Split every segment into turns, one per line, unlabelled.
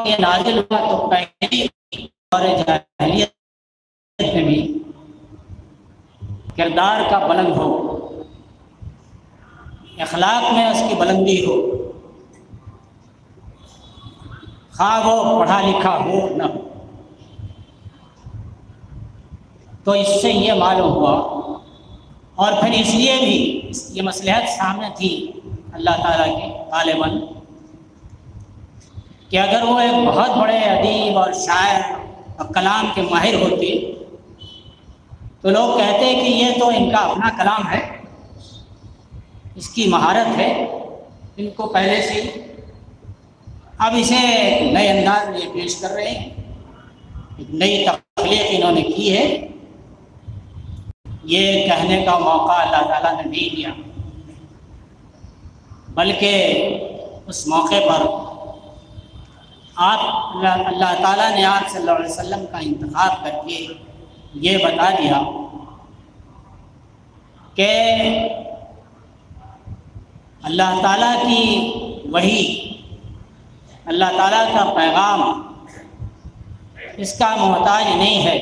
یہ نازل ہوا تو پہلی دور جاہلیت میں بھی کردار کا بلند ہو، اخلاق میں اس کی بلندی ہو، خواہ وہ پڑھا لکھا ہو نہ ہو۔ تو اس سے یہ معلوم ہوا، اور پھر اس لیے بھی یہ مصلحت سامنے تھی اللہ تعالیٰ کے غالباً کہ اگر وہ ایک بہت بڑے ادیب اور شاعر اور کلام کے ماہر ہوتے تو لوگ کہتے کہ یہ تو ان کا اپنا کلام ہے، اس کی مہارت ہے ان کو پہلے سے، اب اسے نئے انداز میں پیش کر رہے ہیں، ایک نئی تخلیق انہوں نے کی ہے، یہ کہنے کا موقع اللہ تعالیٰ نے نہیں دیا، بلکہ اس موقع پر اللہ تعالیٰ نے آپ صلی اللہ علیہ وسلم کا انتخاب کر کے یہ بتا دیا کہ اللہ تعالیٰ کی وحی، اللہ تعالیٰ کا پیغام اس کا محتاج نہیں ہے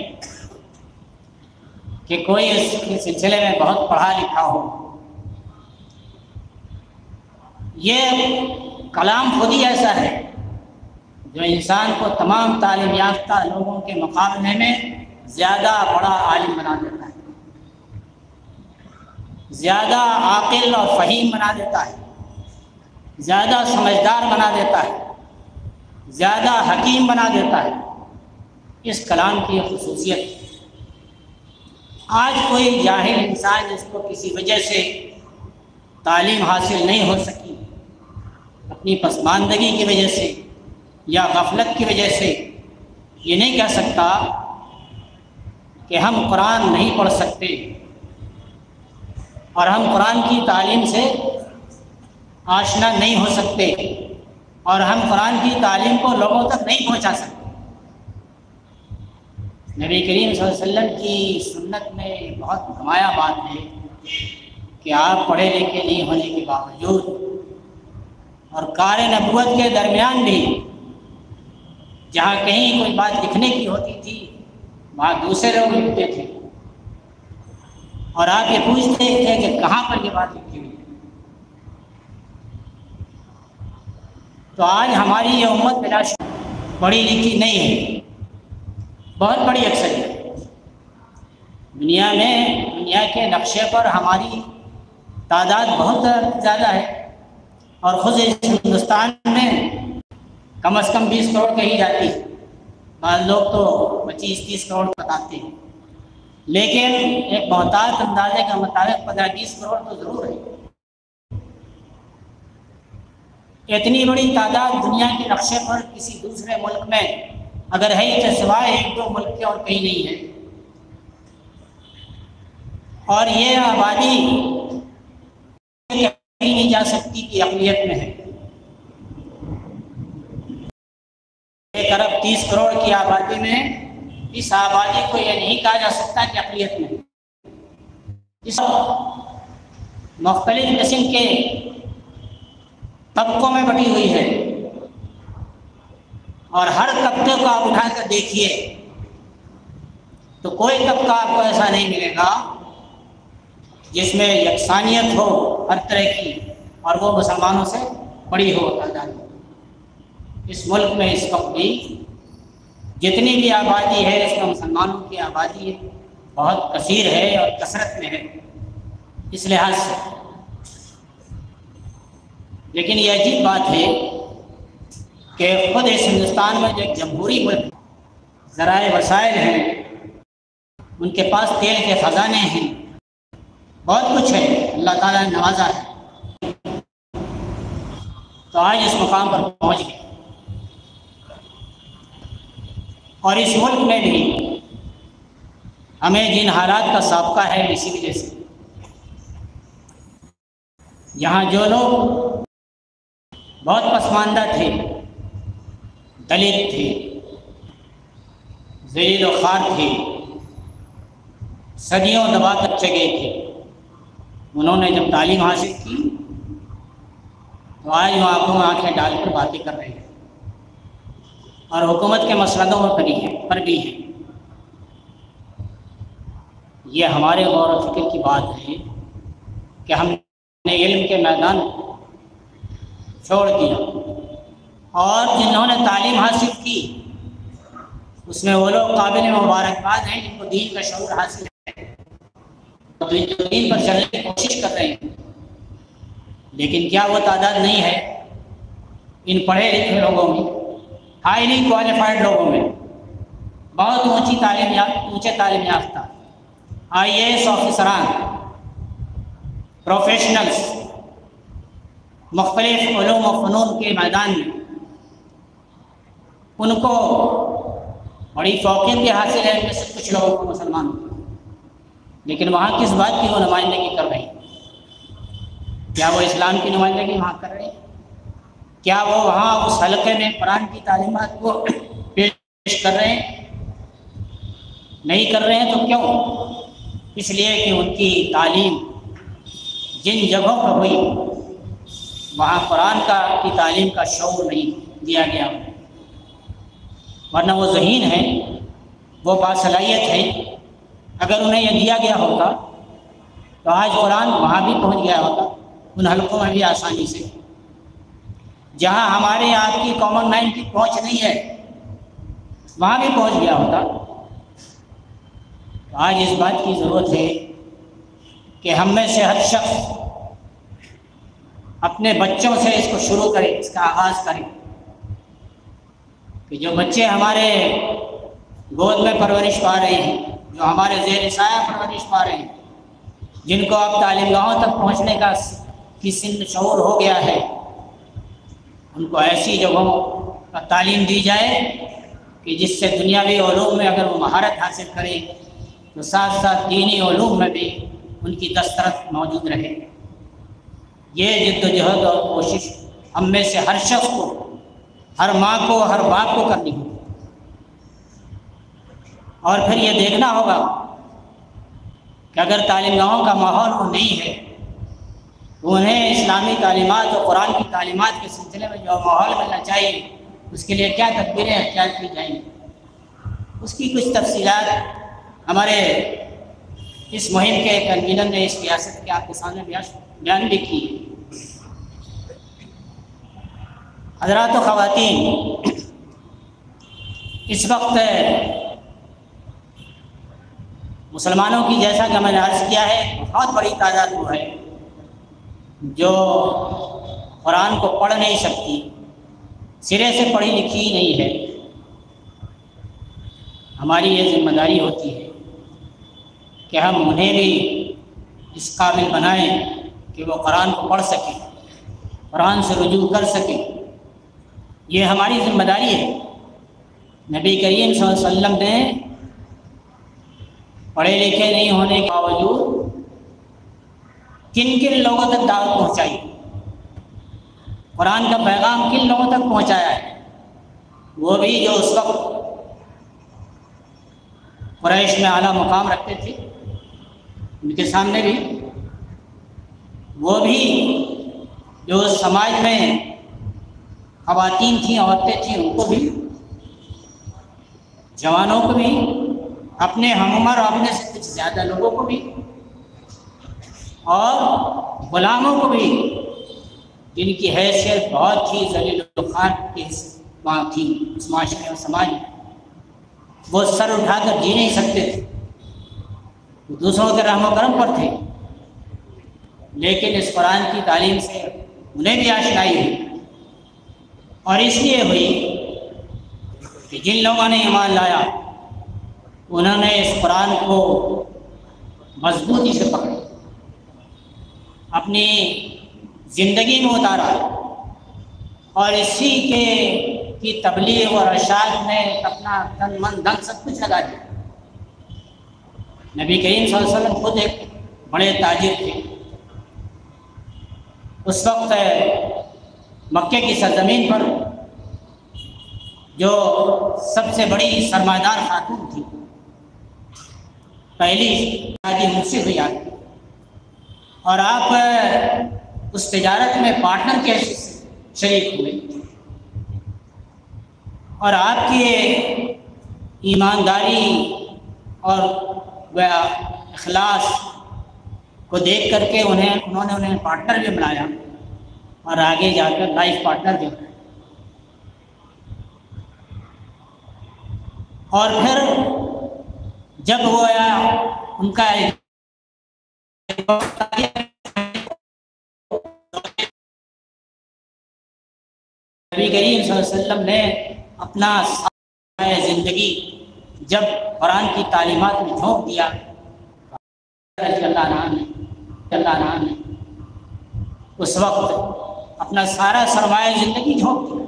کہ کوئی اس کے سلسلے میں بہت پڑھا لکھا ہو، یہ کلام خود ہی ایسا ہے جو انسان کو تمام تعلیم یافتہ لوگوں کے مقابلے میں زیادہ بڑا عالم بنا دیتا ہے، زیادہ عاقل اور فہیم بنا دیتا ہے، زیادہ سمجھدار بنا دیتا ہے، زیادہ حکیم بنا دیتا ہے۔ اس کلام کی خصوصیت آج کوئی جاہل انسان جس کو کسی وجہ سے تعلیم حاصل نہیں ہو سکی، اپنی پسماندگی کی وجہ سے یا غفلت کی وجہ سے، یہ نہیں کہہ سکتا کہ ہم قرآن نہیں پڑھ سکتے اور ہم قرآن کی تعلیم سے آشنا نہیں ہو سکتے اور ہم قرآن کی تعلیم کو لوگوں تک نہیں پہنچا سکتے۔ نبی کریم صلی اللہ علیہ وسلم کی سنت میں بہت نمایاں بات ہے کہ آپ پڑھے لکھے نہیں ہونے کے باوجود اور کار نبوت کے درمیان بھی جہاں کہیں کوئی بات لکھنے کی ہوتی تھی وہاں دوسرے لوگ لکھتے تھے، اور آپ یہ پوچھتے تھے کہ کہاں پر یہ بات لکھی ہوئی ہے۔ تو آج ہماری یہ امت بلا شک پڑھی لکھی نہیں ہے، بہت بڑی اکثریت دنیا کے نقشے پر ہماری تعداد بہت زیادہ ہے، اور خود ہندوستان میں کم از کم 20 کروڑ کہی جاتی ہے، بعض لوگ تو 25-30 کروڑ بتاتے ہیں، لیکن ایک محتاط اندازے کے مطابق 15-20 کروڑ تو ضرور ہے۔ اتنی بڑی تعداد دنیا کے نقشے پر کسی دوسرے ملک میں اگر ہے تو سوائے 1-2 ملک کے اور کہیں نہیں ہے، اور یہ آبادی کہیں نہیں جا سکتی کہ اقلیت میں ہے۔ 1 ارب 30 کروڑ کی آبادی میں اس آبادی کو یہ نہیں کہا جا سکتا کہ اقلیت میں ہے، اس مختلف قسم کے طبقوں میں بٹی ہوئی ہے، اور ہر طبقے کو آپ اٹھا کر دیکھیے تو کوئی طبقہ آپ کو ایسا نہیں ملے گا جس میں یکسانیت ہو ہر طرح کی اور وہ مسلمانوں سے بڑی ہو تعداد۔ اس ملک میں اس وقت بھی جتنی بھی آبادی ہے اس میں مسلمانوں کی آبادی بہت کثیر ہے اور کثرت میں ہے اس لحاظ سے، لیکن یہ عجیب بات ہے کہ خود اس ہندوستان میں جو ایک جمہوری ملک، ذرائع وسائل ہیں، ان کے پاس تیل کے خزانے ہیں، بہت کچھ ہے، اللہ تعالیٰ نے نوازا ہے، تو آج اس مقام پر پہنچ گئے۔ اور اس ملک میں بھی ہمیں جن حالات کا سابقہ ہے اسی وجہ سے، یہاں جو لوگ بہت پسماندہ تھے، دلت تھے، ذلیل و خوار تھے، صدیوں دبا کر چلے گئے تھے، انہوں نے جب تعلیم حاصل کی تو آج وہ آنکھوں میں آنکھیں ڈال کر باتیں کر رہے ہیں۔ اور حکومت کے مسلطوں پر بھی ہیں۔ یہ ہمارے غور و فکر کی بات ہے کہ ہم نے علم کے میدان چھوڑ دیا، اور جنہوں نے تعلیم حاصل کی اس میں وہ لوگ قابل مبارکباد ہیں جن کو دین کا شعور حاصل ہے، جو دین پر چلنے کی کوشش کر رہے ہیں، لیکن کیا وہ تعداد نہیں ہے ان پڑھے لکھے لوگوں میں، ہائیلی کوالیفائڈ لوگوں میں، بہت اونچے تعلیم یافتہ IAS آفیسران، پروفیشنلز، مختلف علوم و فنون کے میدان میں، ان کو بڑی فوقیت بھی حاصل ہے ان میں سے کچھ لوگوں کو، مسلمانوں کو، لیکن وہاں کس بات کی وہ نمائندگی کر رہے ہیں؟ کیا وہ اسلام کی نمائندگی وہاں کر رہے ہیں؟ کیا وہ وہاں اس حلقے میں قرآن کی تعلیمات کو پیش کر رہے ہیں؟ نہیں کر رہے ہیں تو کیوں؟ اس لیے کہ ان کی تعلیم جن جگہوں پر ہوئی وہاں قرآن کی تعلیم کا شعور نہیں دیا گیا، ورنہ وہ ذہین ہیں، وہ باصلاحیت ہے۔ اگر انہیں یہ دیا گیا ہوتا تو آج قرآن وہاں بھی پہنچ گیا ہوتا، ان حلقوں میں بھی آسانی سے، جہاں ہمارے آپ کی کامن مین کی پہنچ نہیں ہے وہاں بھی پہنچ گیا ہوتا۔ تو آج اس بات کی ضرورت ہے کہ ہم میں سے ہر شخص اپنے بچوں سے اس کو شروع کرے، اس کا آغاز کرے، کہ جو بچے ہمارے گود میں پرورش پا رہے ہیں، جو ہمارے زیر سایہ پرورش پا رہے ہیں، جن کو اب تعلیم گاہوں تک پہنچنے کی سن شعور ہو گیا ہے، ان کو ایسی جگہوں کا تعلیم دی جائے کہ جس سے دنیاوی علوم میں اگر وہ مہارت حاصل کریں تو ساتھ ساتھ دینی علوم میں بھی ان کی دسترس موجود رہے۔ یہ جد و جہد اور کوشش ہم میں سے ہر شخص کو، ہر ماں کو، ہر باپ کو کرنی ہوگی، اور پھر یہ دیکھنا ہوگا کہ اگر تعلیم گاہوں کا ماحول وہ نہیں ہے تو انہیں اسلامی تعلیمات اور قرآن کی تعلیمات کے سلسلے میں جو ماحول ملنا چاہیے اس کے لیے کیا تدبیریں اختیار کی جائیں گی، اس کی کچھ تفصیلات ہمارے اس مہم کے کنوینر نے اس ریاست کے آپ کے سامنے بیان بھی کی ہے۔ حضرات و خواتین، اس وقت مسلمانوں کی، جیسا کہ میں نے عرض کیا ہے، بہت بڑی تعداد وہ ہے جو قرآن کو پڑھ نہیں سکتی، سرے سے پڑھی لکھی نہیں ہے۔ ہماری یہ ذمہ داری ہوتی ہے کہ ہم انہیں بھی اس قابل بنائیں کہ وہ قرآن کو پڑھ سکیں، قرآن سے رجوع کر سکیں۔ یہ ہماری ذمہ داری ہے۔ نبی کریم صلی اللہ علیہ وسلم نے پڑھے لکھے نہیں ہونے کے باوجود کن کن لوگوں تک دعوت پہنچائی، قرآن کا پیغام کن لوگوں تک پہنچایا ہے، وہ بھی جو اس وقت قریش میں اعلیٰ مقام رکھتے تھے، ان کے سامنے بھی، وہ بھی جو سماج میں خواتین تھیں، عورتیں تھیں، ان کو بھی، جوانوں کو بھی، اپنے ہم عمر اور اپنے سے کچھ زیادہ لوگوں کو بھی، اور غلاموں کو بھی، جن کی حیثیت بہت ہی ذلیل و خوار کی وہاں تھی اس معاشرے اور سماج میں، وہ سر اٹھا کر جی نہیں سکتے تھے، وہ دوسروں کے رحم و کرم پر تھے، لیکن اس قرآن کی تعلیم سے انہیں بھی آشنائی ہوئی، اور اس لیے ہوئی کہ جن لوگوں نے ایمان لایا انہوں نے اس قرآن کو مضبوطی سے پکڑا، اپنی زندگی میں اتارا، اور اسی کی تبلیغ اور ارشاد میں اپنا تن من دھن سب کچھ لگا دیا۔ نبی کریم صلی اللہ علیہ وسلم خود ایک بڑے تاجر تھے، اس وقت مکے کی سرزمین پر جو سب سے بڑی سرمایہ دار خاتون تھی، پہلی شادی مجھ سے ہوئی آپ کی، اور آپ اس تجارت میں پارٹنر کے حیثیت سے شریک ہوئے، اور آپ کی ایمانداری اور اخلاص کو دیکھ کر کے انہوں نے انہیں پارٹنر بھی بنایا اور آگے جا کر لائف پارٹنر بھی بنایا۔ اور پھر جب وہ ان کا نبی کریم صلی اللہ علیہ وسلم نے اپنا زندگی جب قرآن کی تعلیمات میں جھونک دیا، اللہ عنہ نے اس وقت اپنا سارا سرمایہ زندگی جھونک دیا،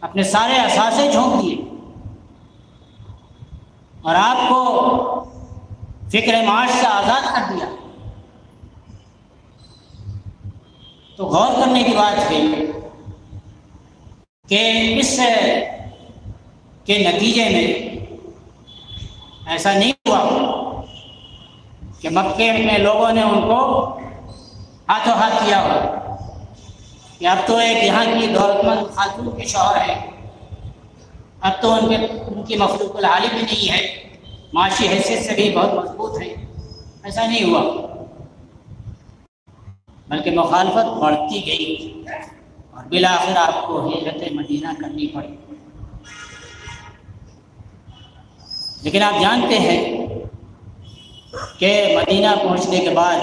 اپنے سارے اثاثے جھونک دیے اور آپ کو فکر معاش سے آزاد کر دیا۔ تو غور کرنے کی بات ہے کہ اس کے نتیجے میں ایسا نہیں ہوا کہ مکے میں لوگوں نے ان کو ہاتھوں ہاتھ کیا ہوا کہ اب تو ایک یہاں کی دولت مند خاتون کے شوہر ہیں، اب تو ان کی مخلوق العالی بھی نہیں ہے، معاشی حیثیت سے بھی بہت مضبوط ہے۔ ایسا نہیں ہوا، بلکہ مخالفت بڑھتی گئی اور بالآخر آپ کو ہجرت مدینہ کرنی پڑی۔ لیکن آپ جانتے ہیں کہ مدینہ پہنچنے کے بعد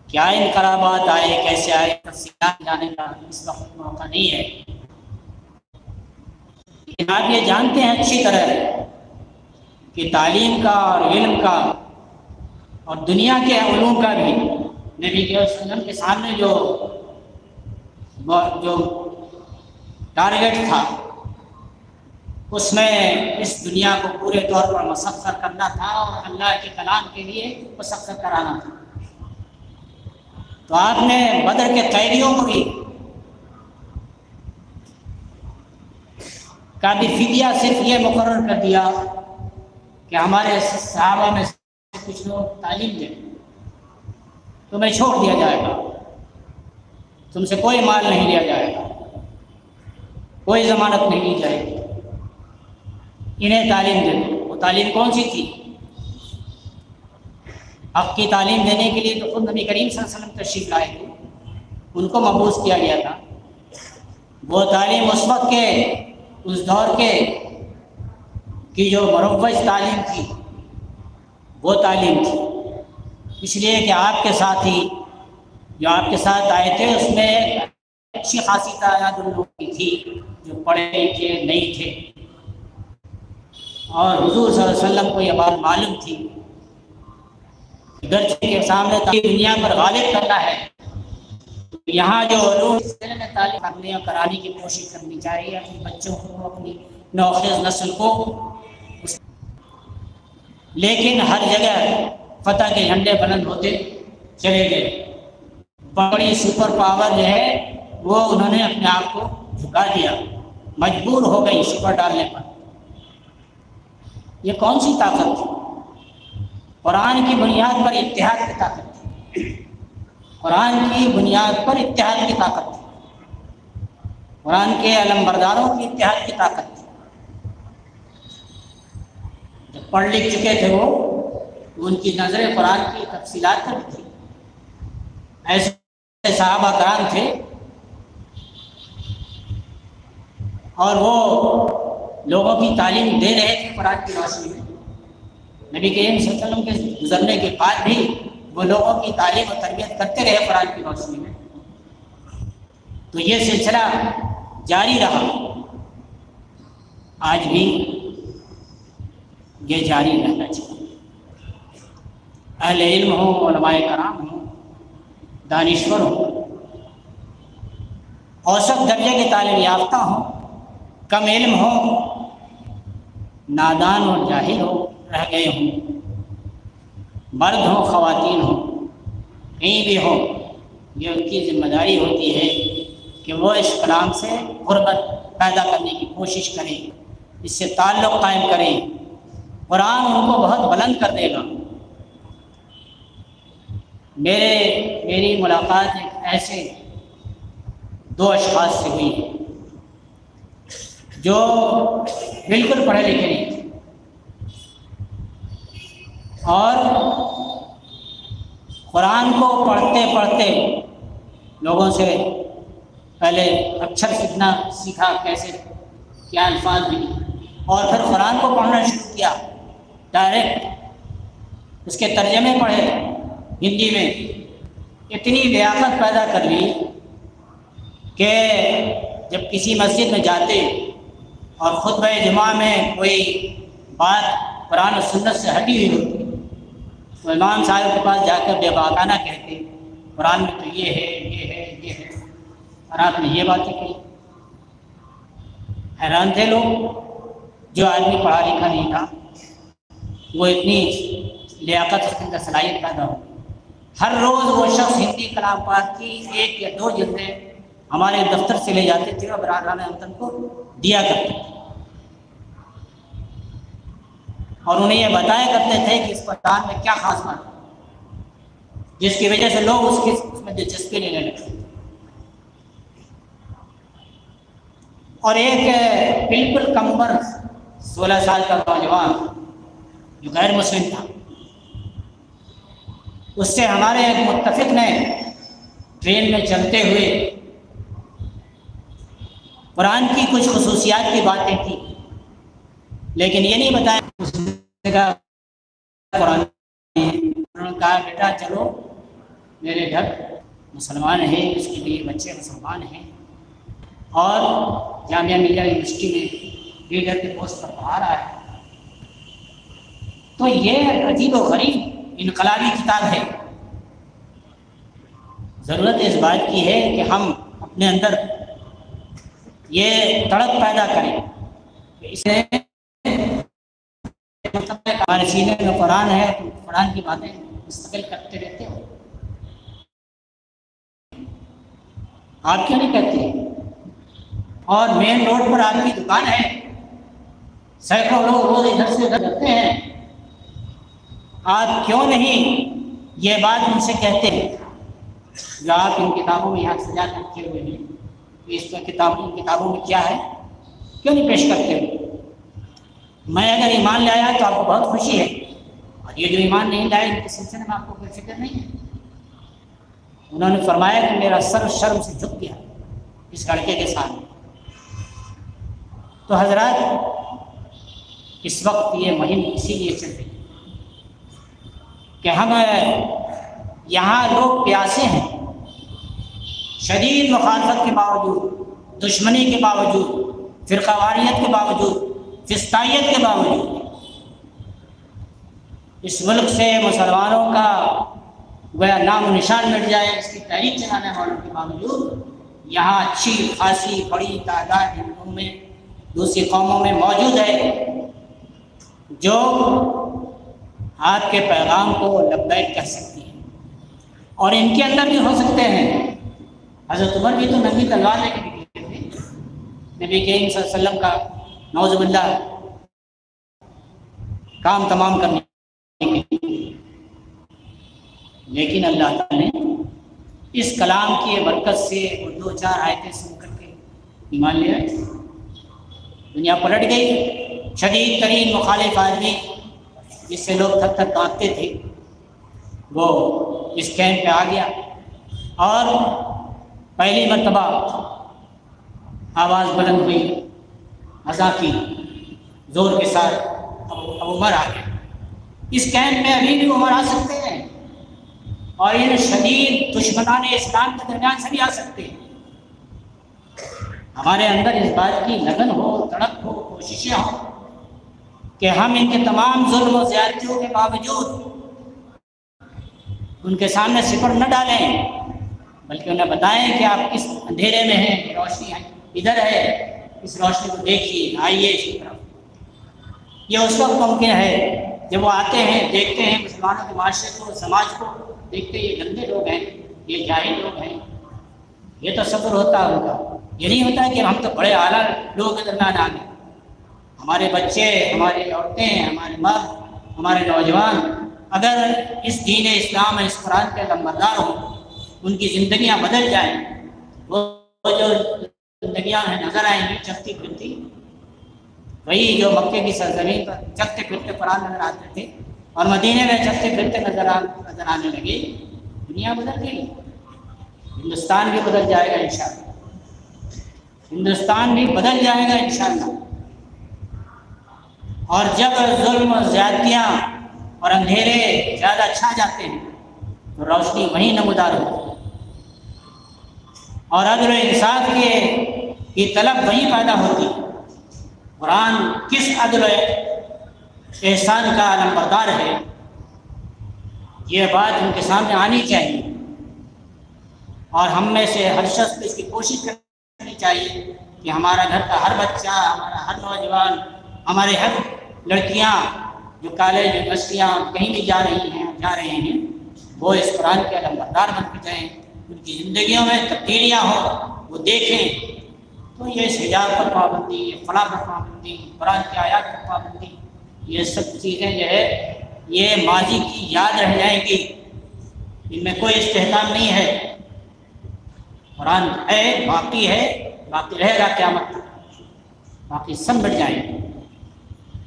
کیا انقلابات آئے، کیسے آئے، تفصیلات جانے کا اس وقت موقع نہیں ہے، لیکن آپ یہ جانتے ہیں اچھی طرح کہ تعلیم کا اور علم کا اور دنیا کے علوم کا بھی نبی کے وسلم کے سامنے جو ٹارگٹ تھا، اس میں اس دنیا کو پورے طور پر مسخر کرنا تھا اور اللہ کے کلام کے لیے مسخر کرانا تھا۔ تو آپ نے بدر کے قیدیوں کو بھی کا بھی فدیہ صرف یہ مقرر کر دیا کہ ہمارے صحابہ میں کچھ لوگ تعلیم دیں، تمہیں چھوڑ دیا جائے گا، تم سے کوئی مال نہیں لیا جائے گا، کوئی ضمانت نہیں لی جائے گی، انہیں تعلیم دے دو۔ وہ تعلیم کون سی تھی؟ حق کی تعلیم دینے کے لیے تو خود نبی کریم صلی اللہ علیہ وسلم تشریف لائے تھے، ان کو مبعوث کیا گیا تھا۔ وہ تعلیم اس وقت کے اس دور کی جو مروج تعلیم تھی وہ تعلیم تھی، اس لیے کہ آپ کے ساتھی جو آپ کے ساتھ آئے تھے اس میں اچھی خاصی تعداد ان لوگوں کی تھی جو پڑھے لکھے نہیں تھے، اور حضور صلی اللہ علیہ وسلم کو یہ بات معلوم تھی کہ گرچہ کے سامنے دنیا پر غالب کرنا ہے، یہاں جو علوم میں تعلیم کرنے اور کرانے کی کوشش کرنی چاہیے اپنے بچوں کو، اپنی نوخیز نسل کو۔ لیکن ہر جگہ فتح کے جھنڈے بلند ہوتے چلے گئے، بڑی سپر پاور جو ہے وہ انہوں نے اپنے آپ کو جھکا دیا، مجبور ہو گئی سپر ڈالنے پر۔ یہ کون سی طاقت تھی؟ قرآن کی بنیاد پر اتحاد کی طاقت تھی، قرآن کی بنیاد پر اتحاد کی طاقت تھی، قرآن کے علمبرداروں کی اتحاد کی طاقت تھی۔ جب پڑھ لکھ چکے تھے وہ ان کی نظریں قرآن کی تفصیلات پر تھی، ایسے صحابہ کرام تھے اور وہ لوگوں کی تعلیم دے رہے تھے قرآن کی روشنی میں۔ نبی کریم صلی اللہ علیہ وسلم کے گزرنے کے بعد بھی وہ لوگوں کی تعلیم و تربیت کرتے رہے قرآن کی روشنی میں۔ تو یہ سلسلہ جاری رہا، آج بھی یہ جاری رہنا چاہیے۔ اہل علم ہوں، علماء کرام ہوں، دانشور ہوں، اوسط درجے کے تعلیم یافتہ ہوں، کم علم ہوں، نادان اور جاہل ہو رہ گئے ہوں، مرد ہوں خواتین ہوں، کہیں بھی ہوں، یہ ان کی ذمہ داری ہوتی ہے کہ وہ اس کلام سے غربت پیدا کرنے کی کوشش کریں، اس سے تعلق قائم کریں۔ قرآن ان کو بہت بلند کر دے گا۔ میری ملاقات ایک ایسے دو اشخاص سے ہوئی ہے جو بالکل پڑھے لکھے نہیں تھے، اور قرآن کو پڑھتے پڑھتے لوگوں سے پہلے اکثر سیکھا کیسے کیا الفاظ بھی، اور پھر قرآن کو پڑھنا شروع کیا ڈائریکٹ، اس کے ترجمے پڑھے ہندی میں، اتنی لیاقت پیدا کر لی کہ جب کسی مسجد میں جاتے اور خطبہ جمعہ میں کوئی بات قرآن و سنت سے ہٹی ہوئی ہوتی تو امام صاحب کے پاس جا کر بے باکانہ کہتے قرآن میں تو یہ ہے یہ ہے یہ ہے، اور آپ نے یہ باتیں کی۔ حیران تھے لوگ، جو آدمی پڑھا لکھا نہیں تھا وہ اتنی لیاقت اس کے اندر صلاحیت پیدا ہو۔ ہر روز وہ شخص ہندی کلام پاک کی 1 یا 2 جلدیں ہمارے دفتر سے لے جاتے تھے اور برادران وطن کو دیا کرتے تھے، اور انہیں یہ بتایا کرتے تھے کہ اس قرآن میں کیا خاص بات ہے، جس کی وجہ سے لوگ اس میں دلچسپی لینے لگتے تھے۔ اور ایک بالکل کم عمر 16 سال کا نوجوان جو غیر مسلم تھا، اس سے ہمارے ایک متفق نے ٹرین میں چلتے ہوئے قرآن کی کچھ خصوصیات کی باتیں کی، لیکن یہ نہیں بتایا اس نے کہا قرآن، انہوں نے کہا بیٹا چلو میرے گھر مسلمان ہیں، اس کے لیے بچے مسلمان ہیں، اور جامعہ ملیہ یونیورسٹی میں لیڈر کے پوسٹ پر پڑھا رہا ہے۔ تو یہ عجیب و غریب انقلابی کتاب ہے۔ ضرورت اس بات کی ہے کہ ہم اپنے اندر یہ تڑپ پیدا کریں کہ اسے ہمارے سینے میں قرآن ہے تو قرآن کی باتیں مستقل کرتے رہتے ہو، آپ کیوں نہیں کہتے؟ اور مین روڈ پر آپ کی دکان ہے، سینکڑوں لوگ روز ادھر سے ادھر جاتے ہیں، آپ کیوں نہیں یہ بات ان سے کہتے ہیں جو آپ ان کتابوں میں یہاں سجا کر رکھے ہوئے ہیں، اس کتابوں میں کیا ہے، کیوں نہیں پیش کرتے ہو؟ میں اگر ایمان لے آیا تو آپ کو بہت خوشی ہے، اور یہ جو ایمان نہیں لائے ان کے سلسلے میں آپ کو کوئی فکر نہیں ہے۔ انہوں نے فرمایا کہ میرا سر شرم سے جھک گیا اس لڑکے کے سامنے۔ تو حضرات، اس وقت یہ مہم اسی لیے چل رہی ہے کہ ہم یہاں لوگ پیاسے ہیں، شدید مخالفت کے باوجود، دشمنی کے باوجود، فرقہ واریت کے باوجود، فسطائیت کے باوجود، اس ملک سے مسلمانوں کا گویا نام و نشان مٹ جائے اس کی تحریک چلانے والوں کے باوجود یہاں اچھی خاصی بڑی تعداد ہندوؤں میں، دوسری قوموں میں موجود ہے جو آپ کے پیغام کو لبیک کہہ سکتی ہیں، اور ان کے اندر بھی ہو سکتے ہیں۔ حضرت عمر بھی تو ننگی تلوار لے کے نکلے تھے نبی کریم صلی اللہ علیہ وسلم کا نعوذ باللہ کام تمام کرنے کے لیے، لیکن اللہ تعالیٰ نے اس کلام کی برکت سے وہ 2-4 آیتیں سن کر کے ایمان لے آئے، دنیا پلٹ گئی۔ شدید ترین مخالف آدمی جس سے لوگ تھک تھک کانپتے تھے وہ اس کیمپ پہ آ گیا، اور پہلی مرتبہ آواز بلند ہوئی، اذان کی زور کے ساتھ، اب عمر آ گیا۔ اس کیمپ میں ابھی بھی عمر آ سکتے ہیں، اور ان شدید دشمنان اسلام کے درمیان سے بھی آ سکتے ہیں۔ ہمارے اندر اس بات کی لگن ہو، تڑپ ہو، کوششیں ہوں کہ ہم ان کے تمام ظلم و زیادتیوں کے باوجود ان کے سامنے سپر نہ ڈالیں، بلکہ انہیں بتائیں کہ آپ کس اندھیرے میں ہیں، یہ روشنی ادھر ہے، اس روشنی کو دیکھیے، آئیے اس کی طرف۔ یہ اس وقت ممکن ہے جب وہ آتے ہیں، دیکھتے ہیں مسلمانوں کے معاشرے کو، سماج کو، دیکھتے یہ گندے لوگ ہیں، یہ جاہل لوگ ہیں، یہ تصور ہوتا ہے ان کا۔ یہ نہیں ہوتا کہ ہم تو بڑے اعلیٰ لوگوں کے درمیان آ گئے، ہمارے بچے، ہماری عورتیں، ہمارے مرد، ہمارے نوجوان اگر اس دین اسلام، اس قرآن کے نمبردار ہوں، ان کی زندگیاں بدل جائیں، وہ جو زندگیاں ہیں نظر آئیں گی چلتی پھرتی، وہی جو مکے کی سرزمین پر چلتے پھرتے قرآن نظر آتے تھے اور مدینے میں چلتے پھرتے نظر آنے لگے، دنیا بدل گئی، ہندوستان بھی بدل جائے گا انشاءاللہ، ہندوستان بھی بدل جائے گا انشاءاللہ۔ اور جب ظلم و زیادتیاں اور اندھیرے زیادہ چھا جاتے ہیں تو روشنی وہیں نمودار ہوتی ہے، اور عدل و انصاف کی طلب وہیں پیدا ہوتی ہے۔ قرآن کس عدل و احسان کا علمبردار ہے، یہ بات ان کے سامنے آنی چاہیے، اور ہم میں سے ہر شخص کو اس کی کوشش کرنی چاہیے کہ ہمارا گھر کا ہر بچہ، ہمارا ہر نوجوان، ہمارے ہر لڑکیاں جو کالج یونیورسٹیاں کہیں بھی جا رہے ہیں وہ اس قرآن کے علمبردار بن کے جائیں، ان کی زندگیوں میں تبدیلیاں ہوں، وہ دیکھیں تو یہ حجاب پر پابندی، یہ فلاں پر پابندی، قرآن کی آیات پر پابندی، یہ سب چیزیں جو ہے یہ ماضی کی یاد رہ جائیں گی، ان میں کوئی استحکام نہیں ہے۔ قرآن ہے، باقی رہے گا قیامت تک، باقی سب مٹ جائیں گے،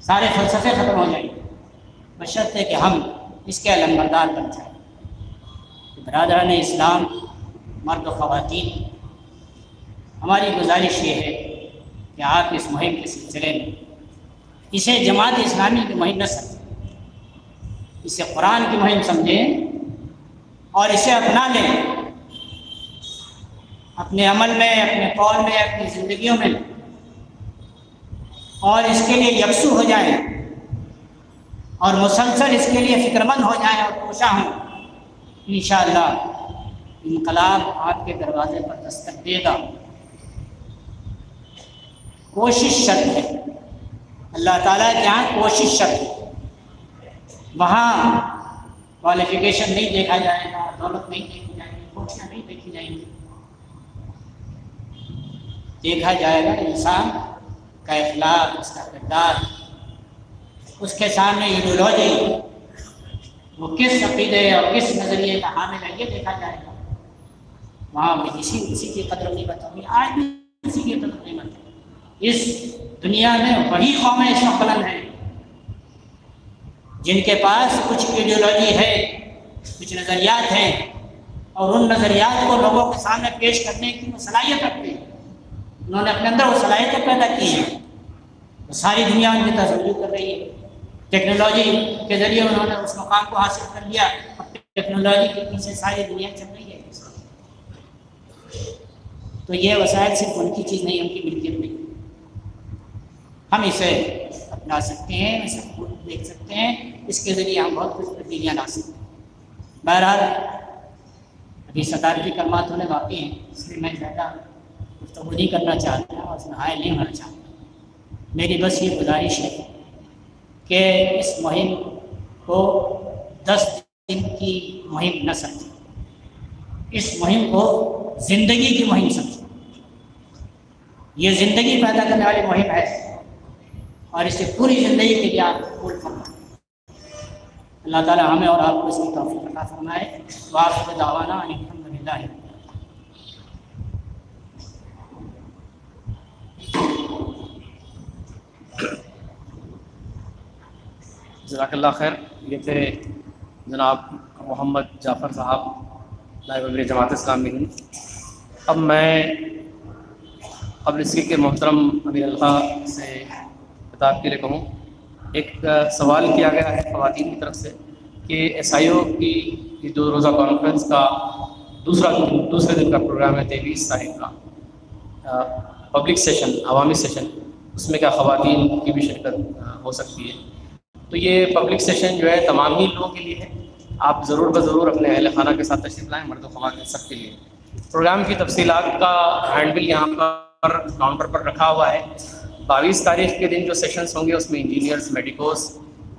سارے فلسفے ختم ہو جائیں گے، بشرطے کہ ہم اس کے علمبردار بن جائیں۔ برادران اسلام، مرد و خواتین، ہماری گزارش یہ ہے کہ آپ اس مہم کے سلسلے میں اسے جماعت اسلامی کی مہم نہ سمجھیں، اسے قرآن کی مہم سمجھیں اور اسے اپنا لیں اپنے عمل میں، اپنے قول میں، اپنی زندگیوں میں، اور اس کے لیے یکسو ہو جائیں اور مسلسل اس کے لیے فکر مند ہو جائیں اور کوشاں ہوں۔ انشاءاللہ انقلاب آپ کے دروازے پر دستک دے گا۔ کوشش شرط ہے، اللہ تعالیٰ کے یہاں کوشش شرط ہے، وہاں کوالیفیکیشن نہیں دیکھا جائے گا، دولت نہیں دیکھی جائے گی، کوششیں نہیں دیکھی جائیں گی، دیکھا جائے گا انسان کا اخلاق، اس کا کردار، اس کے سامنے ایڈیولوجی، وہ کس عقیدے اور کس نظریے کا حامل ہے یہ دیکھا جائے گا۔ وہاں بھی کسی کی قدر نہیں بتاؤں گی، آج بھی کسی کی قدر نہیں بتاؤں۔ اس دنیا میں وہی قومیں اس وقت بلند ہیں جن کے پاس کچھ ایڈیولوجی ہے، کچھ نظریات ہیں، اور ان نظریات کو لوگوں کے سامنے پیش کرنے کی وہ صلاحیت رکھتے ہیں، انہوں نے اپنے اندر وہ صلاحیتیں پیدا کی ہیں، وہ ساری دنیا ان کی تصویر کر رہی ہے، ٹیکنالوجی کے ذریعے انہوں نے اس مقام کو حاصل کر لیا، اب ٹیکنالوجی کے پیچھے ساری دنیا چل رہی ہے۔ تو یہ وسائل صرف ان کی چیز نہیں، ان کی ملکیت نہیں، ہم اسے اپنا سکتے ہیں، اسے دیکھ سکتے ہیں، اس کے ذریعے ہم بہت کچھ تبدیلیاں لا سکتے ہیں۔ بہرحال ابھی صدارتی کلمات ہونے باقی ہیں، اس لیے میں زیادہ گفتگو نہیں کرنا چاہتا اور اس میں حائل نہیں ہونا چاہتا۔ میری بس یہ گزارش ہے کہ اس مہم کو 10 دن کی مہم نہ سمجھیں، اس مہم کو زندگی کی مہم سمجھیں، یہ زندگی پیدا کرنے والی مہم ہے، اور اسے پوری زندگی کے لیے آپ قبول فرمائیں۔ اللہ تعالی ہمیں اور آپ کو اس کی توفیق عطا فرمائے۔ وآخر دعوانا ان الحمدللہ۔
جزاک اللہ خیر۔ یہ تھے جناب محمد جعفر صاحب، نائب امیر جماعت اسلامی ہند۔ اب میں قبل اس کے محترم امیر الخا سے خطاب کے لیے کہوں، ایک سوال کیا گیا ہے خواتین کی طرف سے کہ ایس آئی او کی 2 روزہ کانفرنس کا دوسرے دن کا پروگرام ہے 23 تاریخ کا، پبلک سیشن، عوامی سیشن، اس میں کیا خواتین کی بھی شرکت ہو سکتی ہے؟ تو یہ پبلک سیشن جو ہے تمام ہی لوگوں کے لیے ہے، آپ ضرور بضرور اپنے اہل خانہ کے ساتھ تشریف لائیں، مرد و خواتین سب کے لیے۔ پروگرام کی تفصیلات کا ہینڈ بل یہاں پر کاؤنٹر پر رکھا ہوا ہے۔ 22 تاریخ کے دن جو سیشنز ہوں گے اس میں انجینئرز، میڈیکوز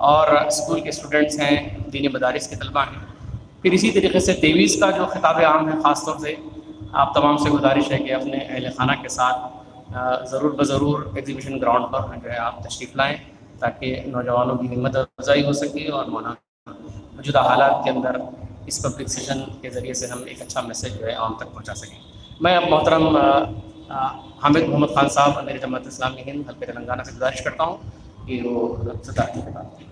اور اسکول کے اسٹوڈنٹس ہیں، دینی مدارس کے طلباء ہیں۔ پھر اسی طریقے سے 23 کا جو خطاب عام ہے، خاص طور سے آپ تمام سے گزارش ہے کہ اپنے اہل خانہ کے ساتھ ضرور بضرور ایگزیبیشن گراؤنڈ پر جو ہے آپ تشریف لائیں، تاکہ نوجوانوں کی ہمت افزائی ہو سکے اور موجودہ حالات کے اندر اس پبلک سیشن کے ذریعے سے ہم ایک اچھا میسج جو ہے عوام تک پہنچا سکیں۔ میں اب محترم حامد محمد خان صاحب امیر جماعت اسلامی ہند حلقہ تلنگانہ سے گزارش کرتا ہوں کہ وہ صدارت کی بات کریں۔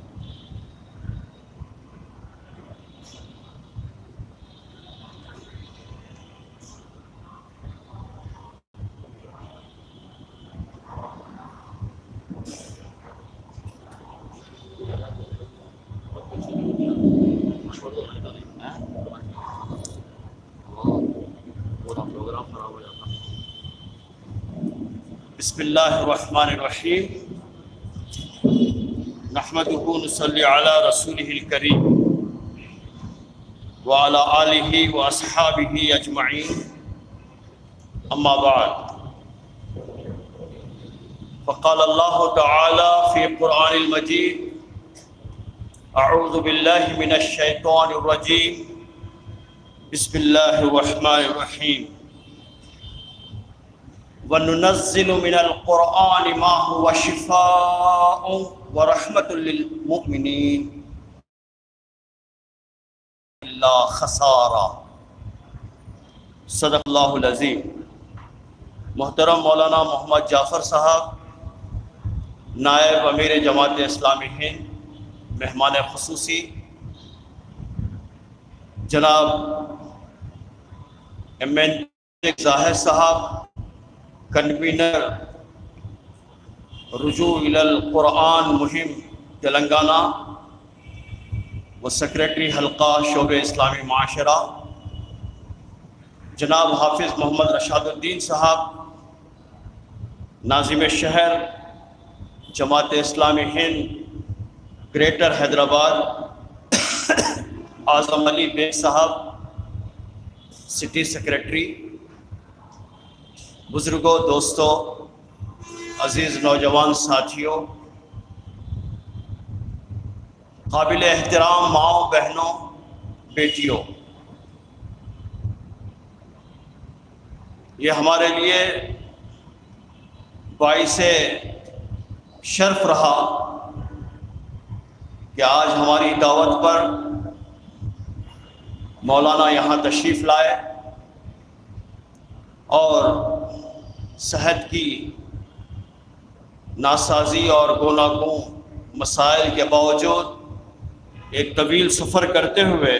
بسم اللہ الرحمن الرحیم نحمدہ ونصلی علی رسولہ الکریم وعلی آلہ واصحابہ اجمعین اما بعد فقال اللہ تعالی فی قرآن المجید اعوذ باللہ من الشیطان الرجیم بسم اللہ الرحمن الرحیم وَنُنَزِّلُ مِنَ الْقُرْآنِ مَا هُوَ شِفَاءٌ وَرَحْمَةٌ لِلْمُؤْمِنِينَ إِلَّا خَسَارًا صدق اللہ العظیم۔ محترم مولانا محمد جعفر صاحب نائب امیر جماعت اسلامی ہند، مہمان خصوصی جناب MN ظاہر صاحب، کنوینر رجوع الی القرآن مہم تلنگانہ و سیکریٹری حلقہ شعبہ اسلامی معاشرہ، جناب حافظ محمد رشاد الدین صاحب ناظم شہر جماعت اسلامی ہند گریٹر حیدرآباد، اعظم علی بیگ صاحب سٹی سیکریٹری، بزرگوں، دوستوں، عزیز نوجوان ساتھیوں، قابل احترام ماؤں، بہنوں، بیٹیوں، یہ ہمارے لیے باعث شرف رہا کہ آج ہماری دعوت پر مولانا یہاں تشریف لائے اور صحت کی ناسازی اور گوناگوں مسائل کے باوجود ایک طویل سفر کرتے ہوئے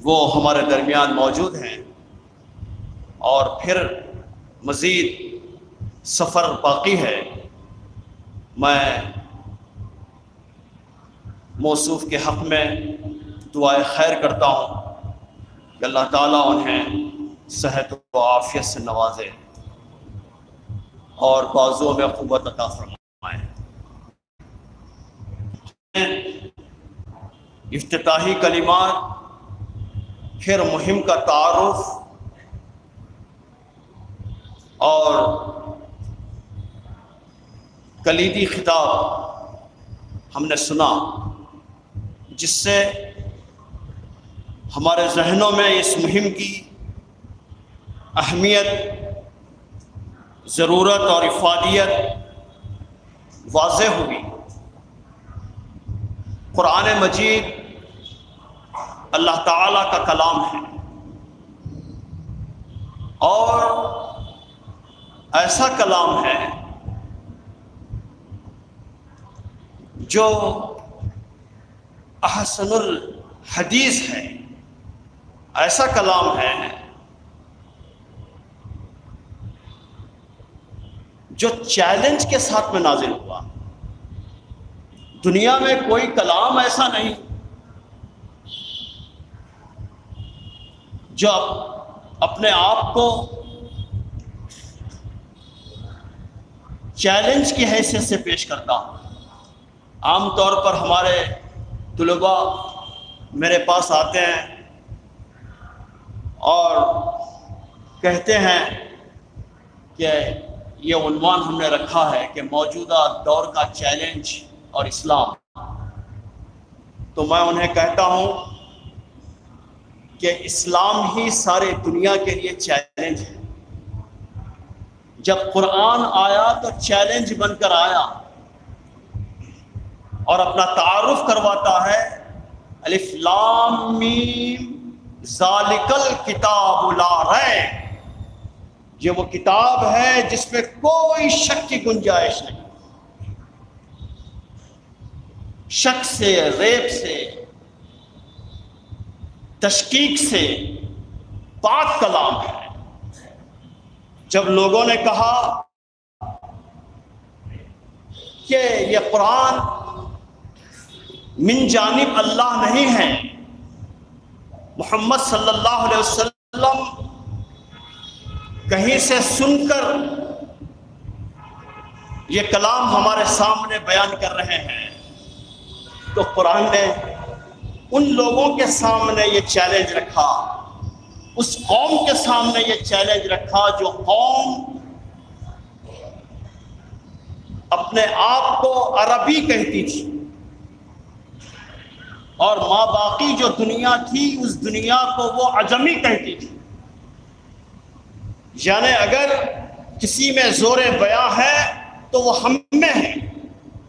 وہ ہمارے درمیان موجود ہیں، اور پھر مزید سفر باقی ہے۔ میں موصوف کے حق میں دعائے خیر کرتا ہوں کہ اللہ تعالیٰ انہیں صحت و عافیت سے نوازے اور بازوؤں میں قوت عطا فرمائے۔ افتتاحی کلمات، پھر مہم کا تعارف اور کلیدی خطاب ہم نے سنا، جس سے ہمارے ذہنوں میں اس مہم کی اہمیت، ضرورت اور افادیت واضح ہوئی۔ قرآن مجید اللہ تعالیٰ کا کلام ہے، اور ایسا کلام ہے جو احسن الحدیث ہے، ایسا کلام ہے جو چیلنج کے ساتھ میں نازل ہوا۔ دنیا میں کوئی کلام ایسا نہیں جو اپنے آپ کو چیلنج کی حیثیت سے پیش کرتا۔ عام طور پر ہمارے طلباء میرے پاس آتے ہیں اور کہتے ہیں کہ یہ عنوان ہم نے رکھا ہے کہ موجودہ دور کا چیلنج اور اسلام۔ تو میں انہیں کہتا ہوں کہ اسلام ہی ساری دنیا کے لیے چیلنج ہے۔ جب قرآن آیا تو چیلنج بن کر آیا اور اپنا تعارف کرواتا ہے، الف لام میم ذالک الکتاب لا ریب، یہ وہ کتاب ہے جس میں کوئی شک کی گنجائش نہیں، شک سے، ریب سے، تشکیک سے پاک کلام ہے۔ جب لوگوں نے کہا کہ یہ قرآن من جانب اللہ نہیں ہے، محمد صلی اللہ علیہ وسلم کہیں سے سن کر یہ کلام ہمارے سامنے بیان کر رہے ہیں، تو قرآن نے ان لوگوں کے سامنے یہ چیلنج رکھا، اس قوم کے سامنے یہ چیلنج رکھا جو قوم اپنے آپ کو عربی کہتی تھی، اور ماں باقی جو دنیا تھی اس دنیا کو وہ عجمی کہتی تھی۔ یعنی اگر کسی میں زور بیاں ہے تو وہ ہم میں ہے،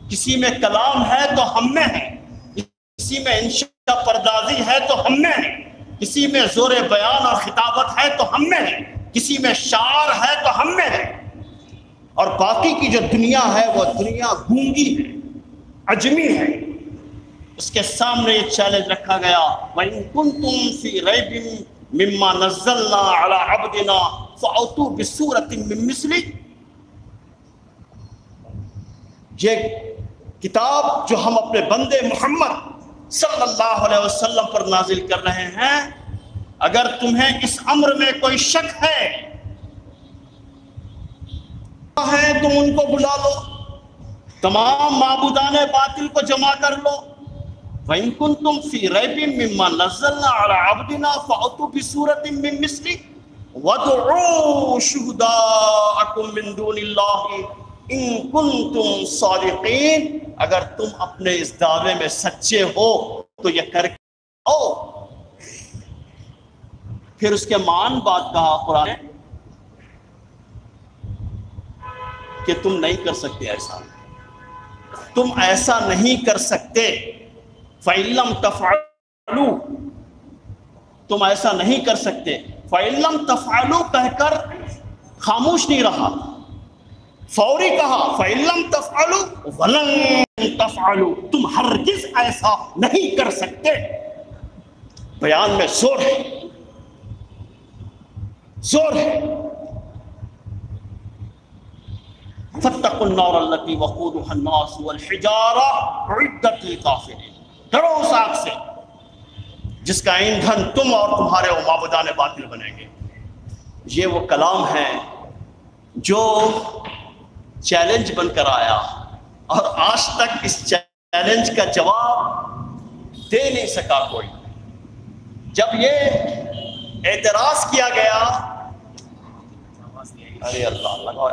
کسی میں کلام ہے تو ہم میں ہے، کسی میں انشاء پردازی ہے تو ہم میں ہے، کسی میں زور بیان اور خطابت ہے تو ہم میں ہے، کسی میں شعر ہے تو ہم میں ہے، اور باقی کی جو دنیا ہے وہ دنیا گونگی ہے، عجمی ہے۔ اس کے سامنے یہ چیلنج رکھا گیا، وَإِن كُنتُمْ فِي رَيْبٍ مِّمَّا نَزَّلْنَا عَلَىٰ عَبْدِنَا فَأْتُوا بِسُورَةٍ مِّن مِّثْلِهِ، یہ کتاب جو ہم اپنے بندے محمد صلی اللہ علیہ وسلم پر نازل کر رہے ہیں، اگر تمہیں اس امر میں کوئی شک ہے تم ان کو بلا لو، تمام معبودان باطل کو جمع کر لو۔ وَإِن كُنتُمْ فِي رَيْبٍ مِّمَّا نَزَّلْنَا عَلَىٰ عَبْدِنَا فَأْتُوا بِسُورَةٍ مِّن مِّثْلِهِ وَادْعُوا شُهَدَاءَكُم مِّن دُونِ اللَّهِ إِن كُنتُمْ صَادِقِينَ، اگر تم اپنے اس دعوے میں سچے ہو تو یہ کر کے آؤ۔ پھر اس کے مان بات کہا قرآن کہ تم نہیں کر سکتے ایسا، تم ایسا نہیں کر سکتے، فَإِن لَّمْ تَفْعَلُوا، تم ایسا نہیں کر سکتے، فَإِن لَّمْ تَفْعَلُوا کہہ کر خاموش نہیں رہا، فوری کہا فَإِن لَّمْ تَفْعَلُوا وَلَن تَفْعَلُوا، تم ہرگز ایسا نہیں کر سکتے۔ بیان میں زور ہے، زور ہے۔ فَاتَّقُوا النَّارَ الَّتِي وَقُودُهَا النَّاسُ وَالْحِجَارَةُ أُعِدَّتْ لِلْكَافِرِينَ، ڈرو اس آگ سے جس کا ایندھن تم اور تمہارے معبودان باطل بنیں گے۔ یہ وہ کلام ہے جو چیلنج بن کر آیا، اور آج تک اس چیلنج کا جواب دے نہیں سکا کوئی۔ جب یہ اعتراض کیا گیا، ارے اللہ لگاؤ،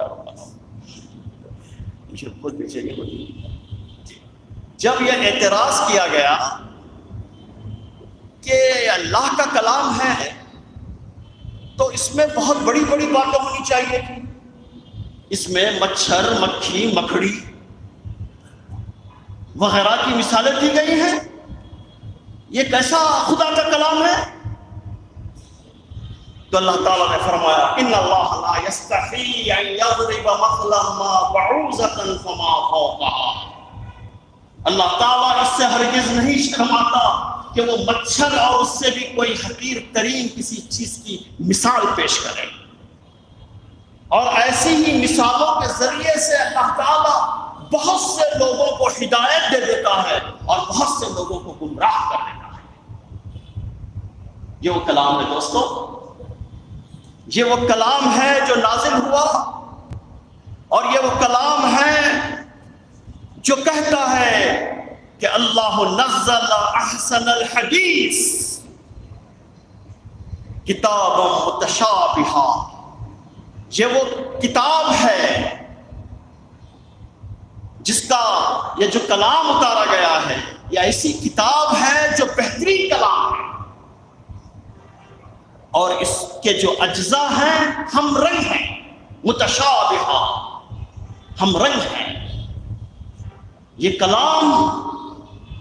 جب یہ اعتراض کیا گیا کہ اللہ کا کلام ہے تو اس میں بہت بڑی بڑی باتیں ہونی چاہیے تھی، اس میں مچھر، مکھی، مکڑی وغیرہ کی مثالیں دی گئی ہیں، یہ کیسا خدا کا کلام ہے؟ تو اللہ تعالیٰ نے فرمایا ان اللہ لا یستحی ان یضرب مثلا ما بعوضۃ فما فوقها، اللہ تعالیٰ اس سے ہرگز نہیں شرماتا کہ وہ مچھر اور اس سے بھی کوئی حقیر ترین کسی چیز کی مثال پیش کرے، اور ایسی ہی مثالوں کے ذریعے سے اللہ تعالیٰ بہت سے لوگوں کو ہدایت دے دیتا ہے اور بہت سے لوگوں کو گمراہ کر دیتا ہے۔ یہ وہ کلام ہے دوستو، یہ وہ کلام ہے جو نازل ہوا، اور یہ وہ کلام ہے جو کہتا ہے کہ اللہ نزل احسن الحدیث کتاب متشابہا، یہ وہ کتاب ہے جس کا یہ جو کلام اتارا گیا ہے، یہ ایسی کتاب ہے جو بہترین کلام ہے، اور اس کے جو اجزاء ہیں ہم رنگ ہیں، متشابہہ ہم رنگ ہیں۔ یہ کلام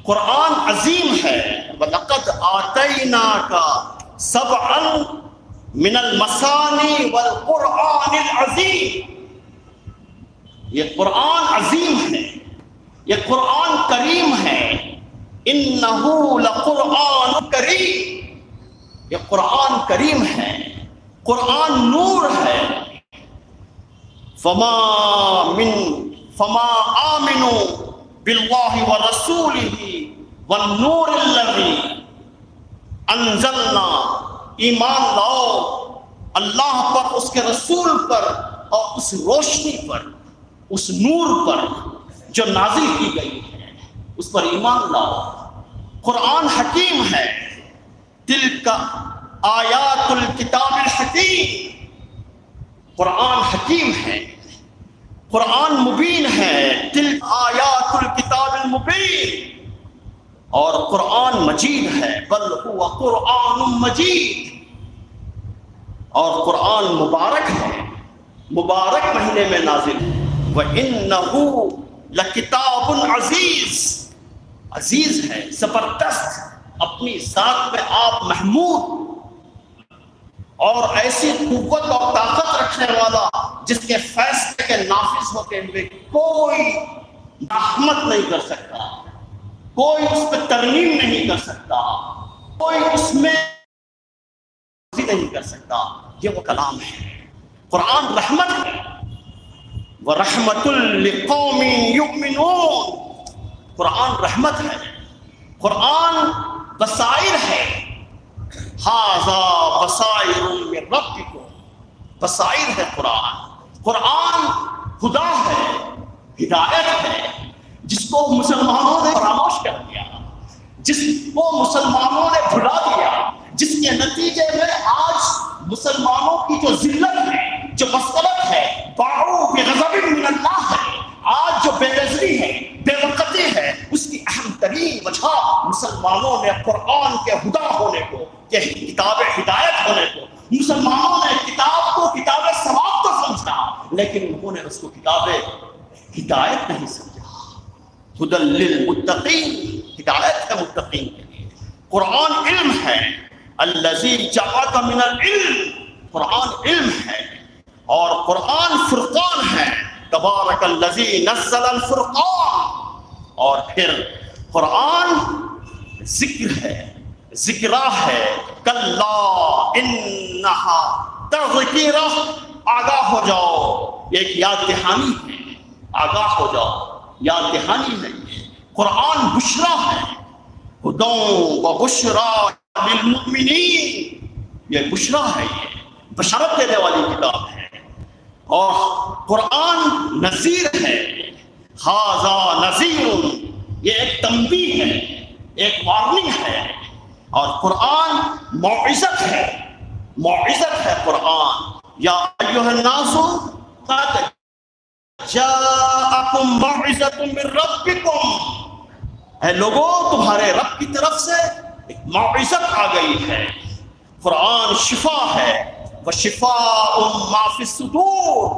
قرآن عظیم ہے، وَلَقَدْ آتَيْنَاكَ سبعا من المثانی والقرآن العظیم. یہ قرآن عظیم ہے، یہ قرآن کریم ہے. انہ لقرآن کریم، یہ قرآن کریم ہے، قرآن نور ہے. فما آمنوا باللہ ورسولہ والنور الذی انزلنا، ایمان لاؤ اللہ پر، اس کے رسول پر، اور اس روشنی پر، اس نور پر جو نازل کی گئی ہے، اس پر ایمان لاؤ. قرآن حکیم ہے. تلک آیات الکتاب الحکیم، قرآن حکیم ہے، قرآن مبین ہے. تلک آیات الکتاب المبین، اور قرآن مجید ہے. بل هو قرآن مجید، اور قرآن مبارک ہے، مبارک مہینے میں نازل ہے. وَإِنَّهُ لَكِتَابٌ عزیز، عزیز ہے، زبردست، اپنی ذات میں آپ محمود اور ایسی قوت اور طاقت رکھنے والا جس کے فیصلے کے نافذ ہوتے ہوئے کوئی رحمت نہیں کر سکتا، کوئی اس پہ ترمیم نہیں کر سکتا، کوئی اس میں نہیں کر سکتا. یہ وہ کلام ہے. قرآن رحمت ہے. وَرَحْمَةٌ لِقَوْمٍ يُؤْمِنُونَ، قرآن رحمت ہے، قرآن بصائر ہے. هَذَا بَصَائِرٌ مِّن رَبِّكُمْ، بصائر ہے قرآن. قرآن خدا ہے، ہدایت ہے. جس کو مسلمانوں نے فراموش کر دیا، جس کو مسلمانوں نے بھلا دیا، جس کے نتیجے میں آج مسلمانوں کی جو ذلت ہے، جو مسلط ہے، باعوا بغضب من اللہ ہے، آج جو بے نظری ہے، بے وقتی ہے، اس کی اہم ترین وجہ مسلمانوں نے قرآن کے ہدا ہونے کو، کہ کتاب ہدایت ہونے کو، مسلمانوں نے کتاب کو کتاب ثواب تو سمجھا، لیکن انہوں نے اس کو کتاب ہدایت نہیں سمجھا. ہدی للمتقین، ہدایت ہے متقین کے لیے. قرآن علم ہے. الذی جعلک من العلم، قرآن علم ہے، اور قرآن فرقان ہے. تبارک الذی نزل الفرقان، اور پھر قرآن ذکر ہے، ذکرہ ہے. کلا انہا تذکرہ، آگاہ ہو جاؤ، ایک یاد دہانی ہے، آگاہ ہو جاؤ، یاد دہانی ہے. قرآن بشرا ہے. ہدی و بشرا للمؤمنین، یہ بشرا ہے، یہ بشارت دینے والی کتاب ہے. اور قرآن نذیر ہے. ھذا نذیر، یہ ایک تنبیہ ہے، ایک وارننگ ہے. اور قرآن موعظت ہے، موعظت ہے قرآن. یا ایھا الناس قد جاءکم موعظۃ من ربکم، اے لوگو تمہارے رب کی طرف سے ایک موعظت آ گئی ہے. قرآن شفا ہے. وشفاء ما فی الصدور،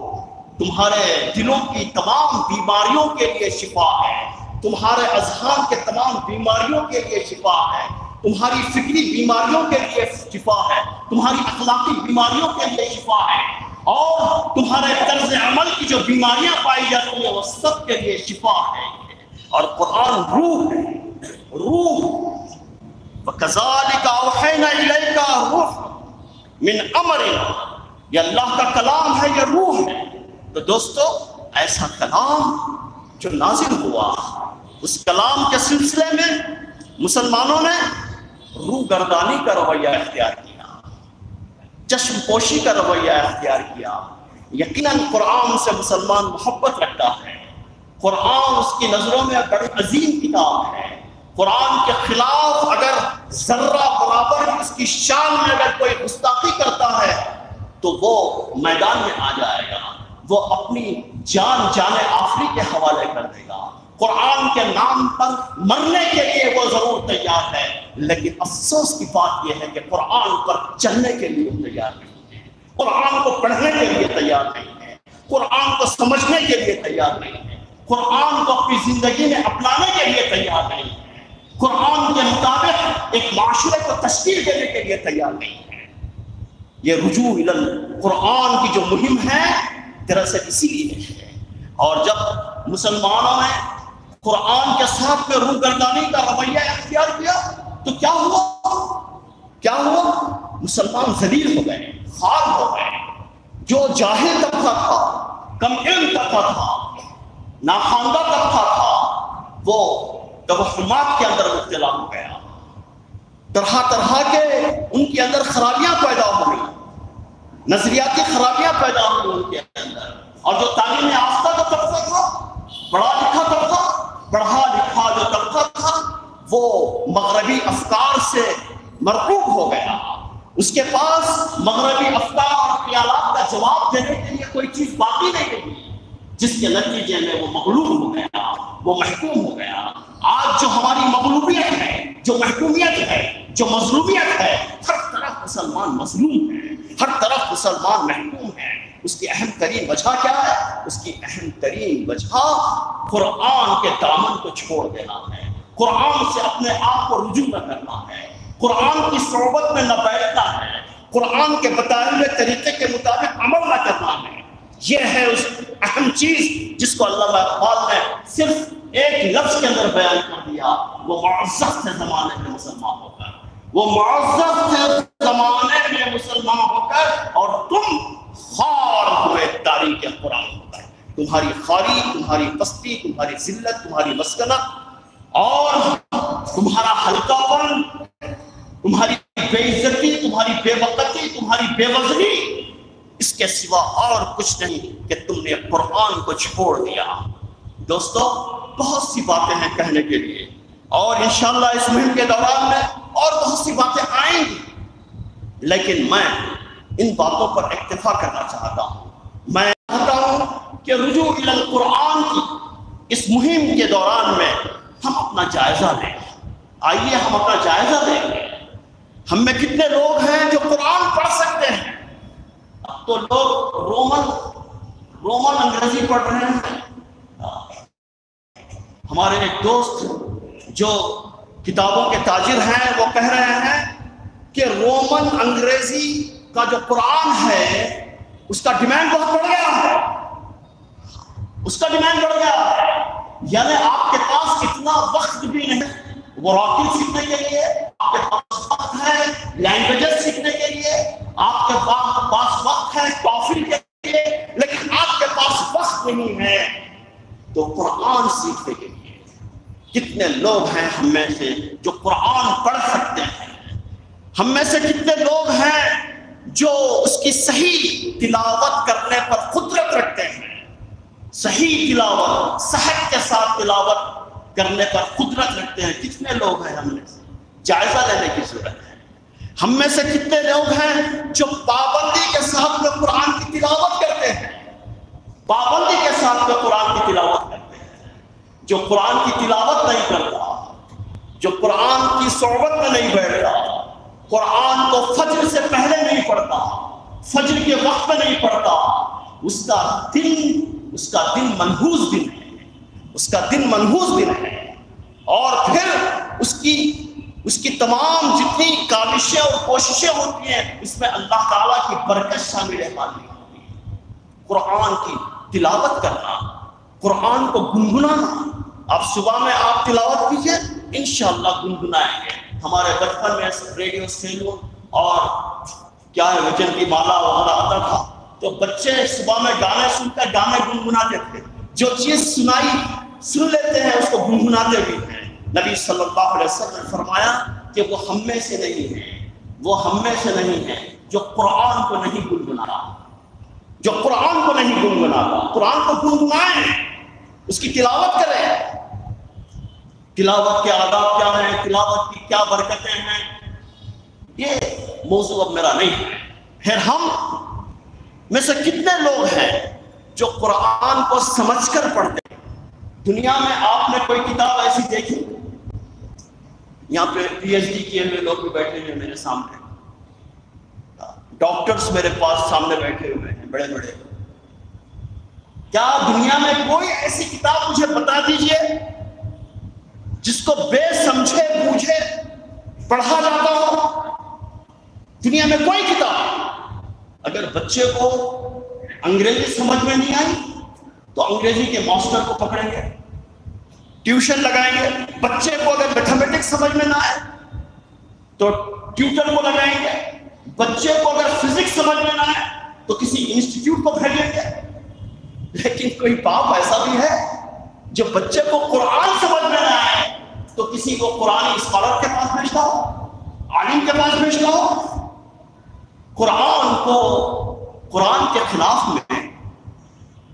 تمہارے دلوں کی تمام بیماریوں کے لیے شفا ہے، تمہارے اذہان کے تمام بیماریوں کے لیے شفا ہے، تمہاری فکری بیماریوں کے لیے شفا ہے، تمہاری اخلاقی بیماریوں کے لیے شفا ہے، اور تمہارے طرز عمل کی جو بیماریاں پائی جاتی ہیں وہ سب کے لیے شفا ہے. اور قرآن روح ہے، روح. وَكَذَلِكَ أَوْحَيْنَا إِلَيْكَ روح من امرنا، یہ اللہ کا کلام ہے، یہ روح ہے. تو دوستو، ایسا کلام جو نازل ہوا، اس کلام کے سلسلے میں مسلمانوں نے روح گردانی کا رویہ اختیار کیا، چشم پوشی کا رویہ اختیار کیا. یقیناً قرآن سے مسلمان محبت رکھتا ہے. قرآن اس کی نظروں میں بڑی عظیم کتاب ہے. قرآن کے خلاف اگر ذرہ برابر اس کی شان میں اگر کوئی گستاخی کرتا ہے تو وہ میدان میں آ جائے گا، وہ اپنی جان آخری کے حوالے کر دے گا. قرآن کے نام پر مرنے کے لیے وہ ضرور تیار ہے، لیکن افسوس کی بات یہ ہے کہ قرآن پر چلنے کے لیے تیار نہیں ہے، قرآن کو پڑھنے کے لیے تیار نہیں ہے، قرآن کو سمجھنے کے لیے تیار نہیں ہے، قرآن کو اپنی زندگی میں اپنانے کے لیے تیار نہیں ہے. قرآن کے مطابق ایک معاشرے کو تشکیل دینے کے لیے تیار نہیں ہے۔ یہ رجوع الی قرآن کی جو مہم ہے دراصل اسی لیے ہے۔ اور جب مسلمانوں نے قرآن کے ساتھ میں روگردانی کا رویہ اختیار کیا تو کیا ہوا؟ مسلمان ذلیل ہو گئے، خوار ہو گئے۔ جو جاہل طبقہ تھا، کم علم طبقہ تھا، ناخواندہ طبقہ تھا، وہ توہمات کے اندر مبتلا ہو گیا۔ طرح طرح کے ان کے اندر خرابیاں پیدا ہو گئی، نظریاتی خرابیاں پیدا ہوئی ان کے اندر۔ اور جو تعلیم یافتہ جو طبقہ تھا، پڑھا لکھا جو طبقہ تھا، وہ مغربی افکار سے مرعوب ہو گیا۔ اس کے پاس مغربی افکار اور خیالات کا جواب دینے کے لیے کوئی چیز باقی نہیں رہی، جس کے نتیجے میں وہ مغلوب ہو گیا، وہ محکوم ہو گیا۔ آج جو ہماری مغلوبیت ہے، جو محکومیت ہے، جو مظلومیت ہے، ہر طرف مسلمان مظلوم ہے، ہر طرف مسلمان محکوم ہے۔ اس کی اہم ترین وجہ کیا ہے؟ اس کی اہم ترین وجہ قرآن کے دامن کو چھوڑ دینا ہے، قرآن سے اپنے آپ کو رجوع نہ کرنا ہے، قرآن کی صحبت میں نہ بیٹھنا ہے، قرآن کے بتائے ہوئے طریقے کے مطابق عمل نہ کرنا ہے۔ یہ ہے اس اہم چیز جس کو علامہ اقبال نے صرف ایک لفظ کے اندر بیان کر دیا، وہ معزز تھے زمانے میں مسلمان ہو کر، وہ معزز تھے زمانے میں مسلمان ہو کر، اور تم خوار ہوئے تاریخ قرآن ہو کر۔ تمہاری خواری، تمہاری پستی، تمہاری ذلت، تمہاری مسکنت اور تمہارا ہلکا پن، تمہاری بے عزتی، تمہاری بے وقتی، تمہاری بے وزنی، اس کے سوا اور کچھ نہیں کہ تم نے قرآن کو چھوڑ دیا۔ دوستو، بہت سی باتیں ہیں کہنے کے لیے، اور انشاءاللہ اس مہم کے دوران میں اور بہت سی باتیں آئیں گی، لیکن میں ان باتوں پر اکتفا کرنا چاہتا ہوں۔ میں چاہتا ہوں کہ رجوع الی القرآن کی اس مہم کے دوران میں ہم اپنا جائزہ لیں۔ آئیے ہم اپنا جائزہ لیں گے۔ ہم میں کتنے لوگ ہیں جو قرآن پڑھ سکتے ہیں؟ اب تو لوگ رومن انگریزی پڑھ رہے ہیں۔ ہمارے ایک دوست جو کتابوں کے تاجر ہیں وہ کہہ رہے ہیں کہ رومن انگریزی کا جو قرآن ہے اس کا ڈیمانڈ بہت بڑھ گیا ہے، اس کا ڈیمانڈ بڑھ گیا ہے۔ یعنی آپ کے پاس اتنا وقت بھی نہیں وہ راکٹ سیکھنے کے لیے، آپ کے پاس وقت ہے لینگویجز سیکھنے کے لیے، آپ کے پاس وقت ہے ٹافل کے لیے، لیکن آپ کے پاس وقت نہیں ہے تو قرآن سیکھنے کے لیے۔ کتنے لوگ ہیں ہم میں سے جو قرآن پڑھ سکتے ہیں؟ ہم میں سے کتنے لوگ ہیں جو اس کی صحیح تلاوت کرنے پر قدرت رکھتے ہیں؟ صحیح تلاوت، صحت کے ساتھ تلاوت کرنے پر قدرت رکھتے ہیں؟ کتنے لوگ ہیں ہم میں سے؟ جائزہ لینے کی ضرورت ہے۔ ہم میں سے کتنے لوگ ہیں جو پابندی کے ساتھ میں قرآن کی تلاوت کرتے ہیں؟ پابندی کے ساتھ میں قرآن کی تلاوت کرتے ہیں۔ جو قرآن کی تلاوت نہیں کرتا، جو قرآن کی صحبت میں نہیں بیٹھتا، قرآن کو فجر سے پہلے نہیں پڑھتا، فجر کے وقت میں نہیں پڑھتا، اس کا دن منحوس دن ہے، اس کا دن منحوس دن ہے۔ اور پھر اس کی تمام جتنی کاوشیں اور کوششیں ہوتی ہیں اس میں اللہ تعالیٰ کی برکت شامل ہوتی ہے۔ قرآن کی تلاوت کرنا، قرآن کو گنگنانا۔ آپ صبح میں آپ تلاوت کیجئے، انشاءاللہ گنگنائیں گے۔ ہمارے بچپن میں ریڈیو سیلون اور کیا ہے وچن کی مالا وغیرہ آتا تھا، تو بچے صبح میں گانے سن کر گانے گنگناتے تھے۔ جو چیز سن لیتے ہیں اس کو گنگناتے بھی ہیں۔ نبی صلی اللہ علیہ وسلم نے فرمایا کہ وہ ہم میں سے نہیں ہے، وہ ہم میں سے نہیں ہے جو قرآن کو نہیں گنگناتا، جو قرآن کو نہیں گنگناتا۔ قرآن کو گنگنائیں، اس کی تلاوت کریں۔ تلاوت کے آداب کیا ہیں، تلاوت کی کیا برکتیں ہیں، یہ موضوع اب میرا نہیں ہے۔ پھر ہم میں سے کتنے لوگ ہیں جو قرآن کو سمجھ کر پڑھتے ہیں؟ دنیا میں آپ نے کوئی کتاب ایسی دیکھی؟ یہاں پہ پی ایچ ڈی کیے ہوئے لوگ بھی بیٹھے ہوئے میرے سامنے، ڈاکٹرز میرے پاس سامنے بیٹھے ہوئے ہیں بڑے بڑے۔ کیا دنیا میں کوئی ایسی کتاب مجھے بتا دیجئے جس کو بے سمجھے بوجھے پڑھا جاتا ہو. دنیا میں کوئی کتاب اگر بچے کو انگریزی سمجھ میں نہیں آئی تو انگریزی کے ماسٹر کو پکڑیں گے, ٹیوشن لگائیں گے. بچے کو اگر میتھمیٹکس سمجھ میں نہ آئے تو ٹیوٹر کو لگائیں گے. بچے کو اگر فزکس سمجھ میں نہ آئے تو کسی انسٹیٹیوٹ کو بھیجیں گے. لیکن کوئی باپ ایسا بھی ہے جو بچے کو قرآن سمجھ میں نہ آئے تو کسی کو قرآنی اسکالر کے پاس بھیجتا ہو, عالم کے پاس بھیجتا ہو. قرآن کے خلاف میں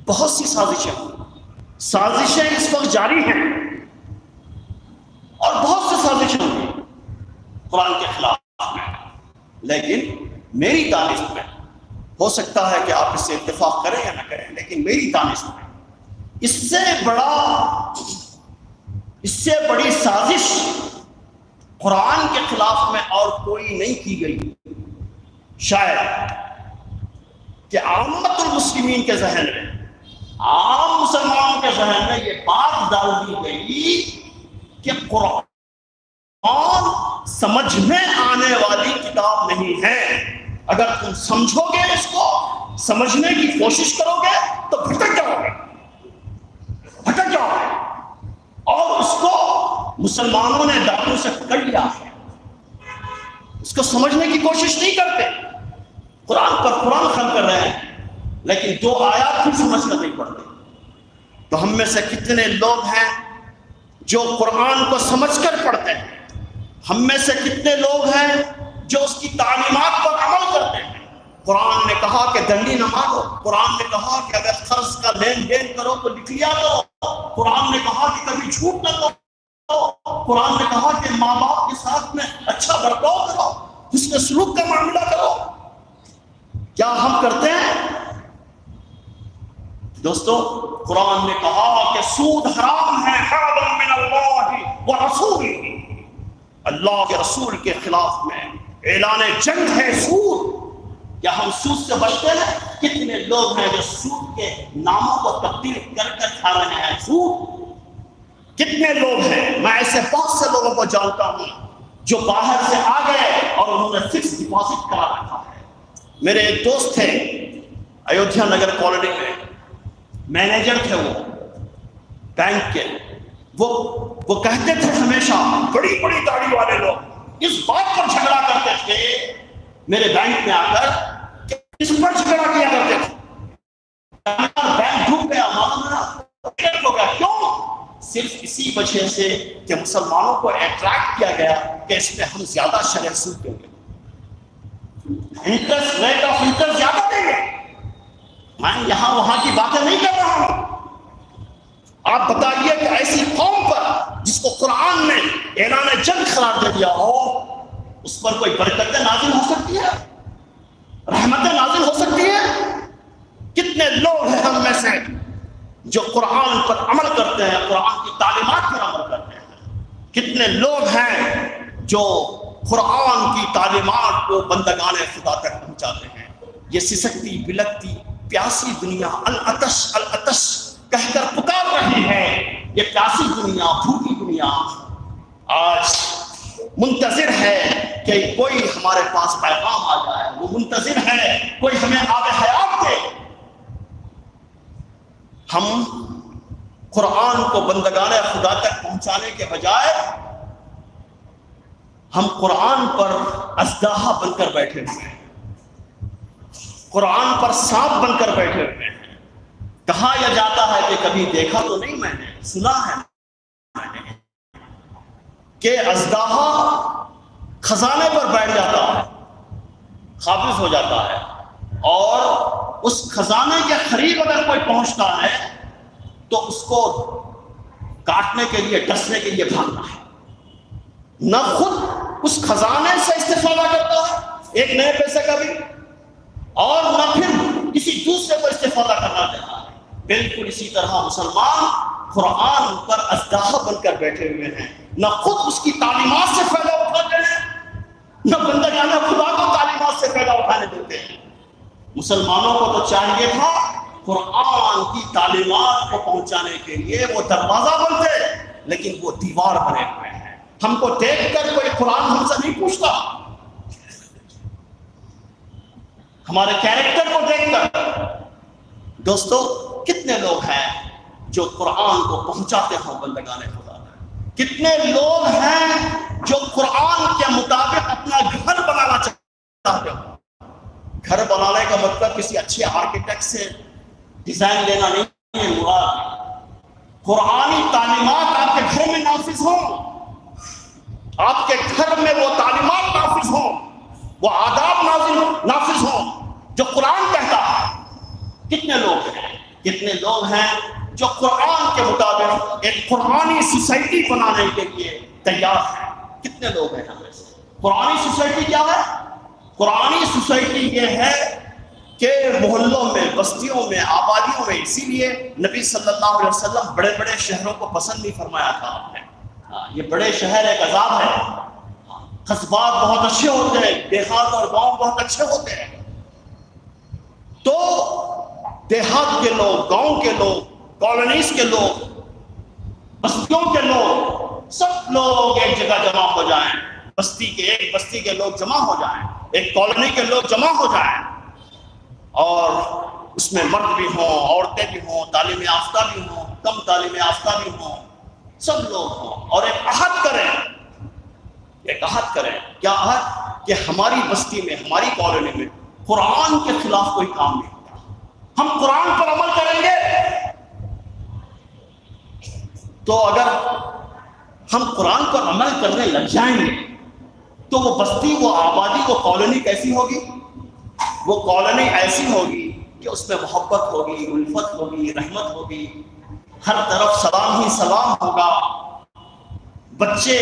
بہت سی سازشیں اس وقت جاری ہیں اور بہت سی سازشیں ہوئی قرآن کے خلاف میں. لیکن میری دانش میں, ہو سکتا ہے کہ آپ اس سے اتفاق کریں یا نہ کریں, لیکن میری دانش میں اس سے بڑی سازش قرآن کے خلاف میں اور کوئی نہیں کی گئی. شاید کہ عامت المسلمین کے ذہن میں, عام مسلمانوں کے ذہن میں یہ بات ڈال دی گئی کہ قرآن سمجھ میں آنے والی کتاب نہیں ہے. اگر تم سمجھو گے, اس کو سمجھنے کی کوشش کرو گے تو بھٹک جاؤ گے. اور اس کو مسلمانوں نے دانتوں سے پکڑ لیا ہے, اس کو سمجھنے کی کوشش نہیں کرتے. قرآن پر قرآن ختم کر رہے ہیں لیکن 2 آیات پھر سمجھ کر نہیں پڑھتے. تو ہم میں سے کتنے لوگ ہیں جو قرآن کو سمجھ کر پڑھتے ہیں؟ ہم میں سے کتنے لوگ ہیں جو اس کی تعلیمات پر عمل کرتے ہیں؟ قرآن نے کہا کہ ڈنڈی نہ مارو, قرآن نے کہا کہ اگر قرض کا لین دین کرو تو لکھ لیا کرو, قرآن نے کہا کہ کبھی جھوٹ نہ کرو, قرآن نے کہا کہ ماں باپ کے ساتھ میں اچھا برتاؤ کرو, حسن سلوک کا معاملہ کرو. کیا ہم کرتے ہیں دوستو؟ قرآن نے کہا کہ سود حرام ہے, حرام من اللہ ورسولہ, اللہ کے رسول کے خلاف میں اعلان جنگ ہے سود. کیا ہم سود سے بچتے ہیں؟ کتنے لوگ ہیں جو سود کے ناموں کو تبدیل کر کر کھا رہے ہیں سود؟ کتنے لوگ ہیں؟ میں ایسے بہت سے لوگوں کو جانتا ہوں جو باہر سے آ گئے اور انہوں نے فکس ڈپازٹ کرا رکھا ہے. میرے ایک دوست تھے ایودھیا نگر کالونی میں, مینیجر تھے وہ بینک کے. وہ کہتے تھے ہمیشہ, بڑی بڑی داڑھی والے لوگ اس بات پر جھگڑا کرتے تھے میرے بینک میں آ کر کہ اس پر جھگڑا کیا کرتے تھے. بینک ڈوب گیا, ہو گیا. کیوں؟ صرف اسی وجہ سے کہ مسلمانوں کو اٹریکٹ کیا گیا کہ اس میں ہم زیادہ شرح سود دیں گے, انٹرسٹ ریٹ آف انٹرسٹ زیادہ دیں گے. میں یہاں وہاں کی باتیں نہیں کر رہا ہوں. آپ بتائیے کہ ایسی قوم پر جس کو قرآن نے اعلان جنگ قرار دے دیا ہو, اس پر کوئی برکتیں نازل ہو سکتی ہے, رحمتیں نازل ہو سکتی ہیں؟ کتنے لوگ ہیں ہم میں سے جو قرآن پر عمل کرتے ہیں, قرآن کی تعلیمات پر عمل کرتے ہیں؟ کتنے لوگ ہیں جو قرآن کی تعلیمات کو بندگان خدا تک پہنچاتے ہیں؟ یہ سسکتی بلکتی پیاسی دنیا العطش العطش کہہ کر پکار رہی ہے. یہ پیاسی دنیا, بھوکی دنیا آج منتظر ہے کہ کوئی ہمارے پاس پیغام آ جائے. وہ منتظر ہے کوئی ہمیں آب حیات دے. ہم قرآن کو بندگان خدا تک پہنچانے کے بجائے ہم قرآن پر اژدہا بن کر بیٹھے ہوئے ہیں, قرآن پر سانپ بن کر بیٹھے ہوئے ہیں. کہا یہ جاتا ہے کہ کبھی دیکھا تو نہیں, میں نے سنا ہے کہ اژدہا خزانے پر بیٹھ جاتا ہے, قابض ہو جاتا ہے, اور اس خزانے کے قریب اگر کوئی پہنچتا ہے تو اس کو کاٹنے کے لیے, ڈسنے کے لیے بھاگتا ہے. نہ خود اس خزانے سے استفادہ کرتا ہے ایک نئے پیسے کا بھی, اور نہ پھر کسی دوسرے کو استفادہ کرنا دیتا ہے. بالکل اسی طرح مسلمان قرآن پر اژدہا بن کر بیٹھے ہوئے ہیں, نہ خود اس کی تعلیمات سے فائدہ اٹھاتے ہیں, نہ بندگان خدا کو تعلیمات سے فائدہ اٹھانے دیتے ہیں. مسلمانوں کو تو چاہیے تھا قرآن کی تعلیمات کو پہنچانے کے لیے وہ دروازہ بنتے, لیکن وہ دیوار بنے ہوئے ہیں. ہم کو دیکھ کر کوئی قرآن ہم سے نہیں پوچھتا، ہمارے کیریکٹر کو دیکھ کر. دوستو کتنے لوگ ہیں جو قرآن کو پہنچاتے ہوں بندگان خدا میں؟ کتنے لوگ ہیں جو قرآن کے مطابق اپنا گھر بنانا چاہتے ہوں؟ گھر بنانے کا مطلب کسی اچھے آرکیٹیکٹ سے ڈیزائن لینا نہیں ہے، مراد قرآنی تعلیمات آپ کے گھر میں نافذ ہوں، آپ کے گھر میں وہ تعلیمات نافذ ہوں، وہ آداب نافذ ہوں جو قرآن کہتا ہے. کتنے لوگ ہیں جو قرآن کے مطابق ایک قرآنی سوسائٹی بنانے کے لیے تیار ہیں؟ کتنے لوگ ہیں ہمیں سے؟ قرآنی سوسائٹی کیا ہے؟ قرآنی سوسائٹی یہ ہے کہ محلوں میں، بستیوں میں، آبادیوں میں. اسی لیے نبی صلی اللہ علیہ وسلم بڑے بڑے شہروں کو پسند نہیں فرمایا تھا آپ نے. یہ بڑے شہر ایک عذاب ہے. قصبات بہت اچھے ہوتے ہیں، دیہات اور گاؤں بہت اچھے ہوتے ہیں. تو دیہات کے لوگ، گاؤں کے لوگ، کالونیز کے لوگ، بستیوں کے لوگ، سب لوگ ایک جگہ جمع ہو جائیں. ایک بستی کے لوگ جمع ہو جائیں، ایک کالونی کے لوگ جمع ہو جائیں، اور اس میں مرد بھی ہوں، عورتیں بھی ہوں، تعلیم یافتہ بھی ہوں، کم تعلیم یافتہ بھی ہوں، سب لوگ ہوں، اور ایک عہد کریں. کیا عہد؟ کہ ہماری بستی میں، ہماری کالونی میں قرآن کے خلاف کوئی کام نہیں ہوتا، ہم قرآن پر عمل کریں گے. تو اگر ہم قرآن پر عمل کرنے لگ جائیں گے تو وہ بستی، وہ آبادی، وہ کالونی کیسی ہوگی؟ وہ کالونی ایسی ہوگی کہ اس میں محبت ہوگی، الفت ہوگی، رحمت ہوگی، ہر طرف سلام ہی سلام ہوگا. بچے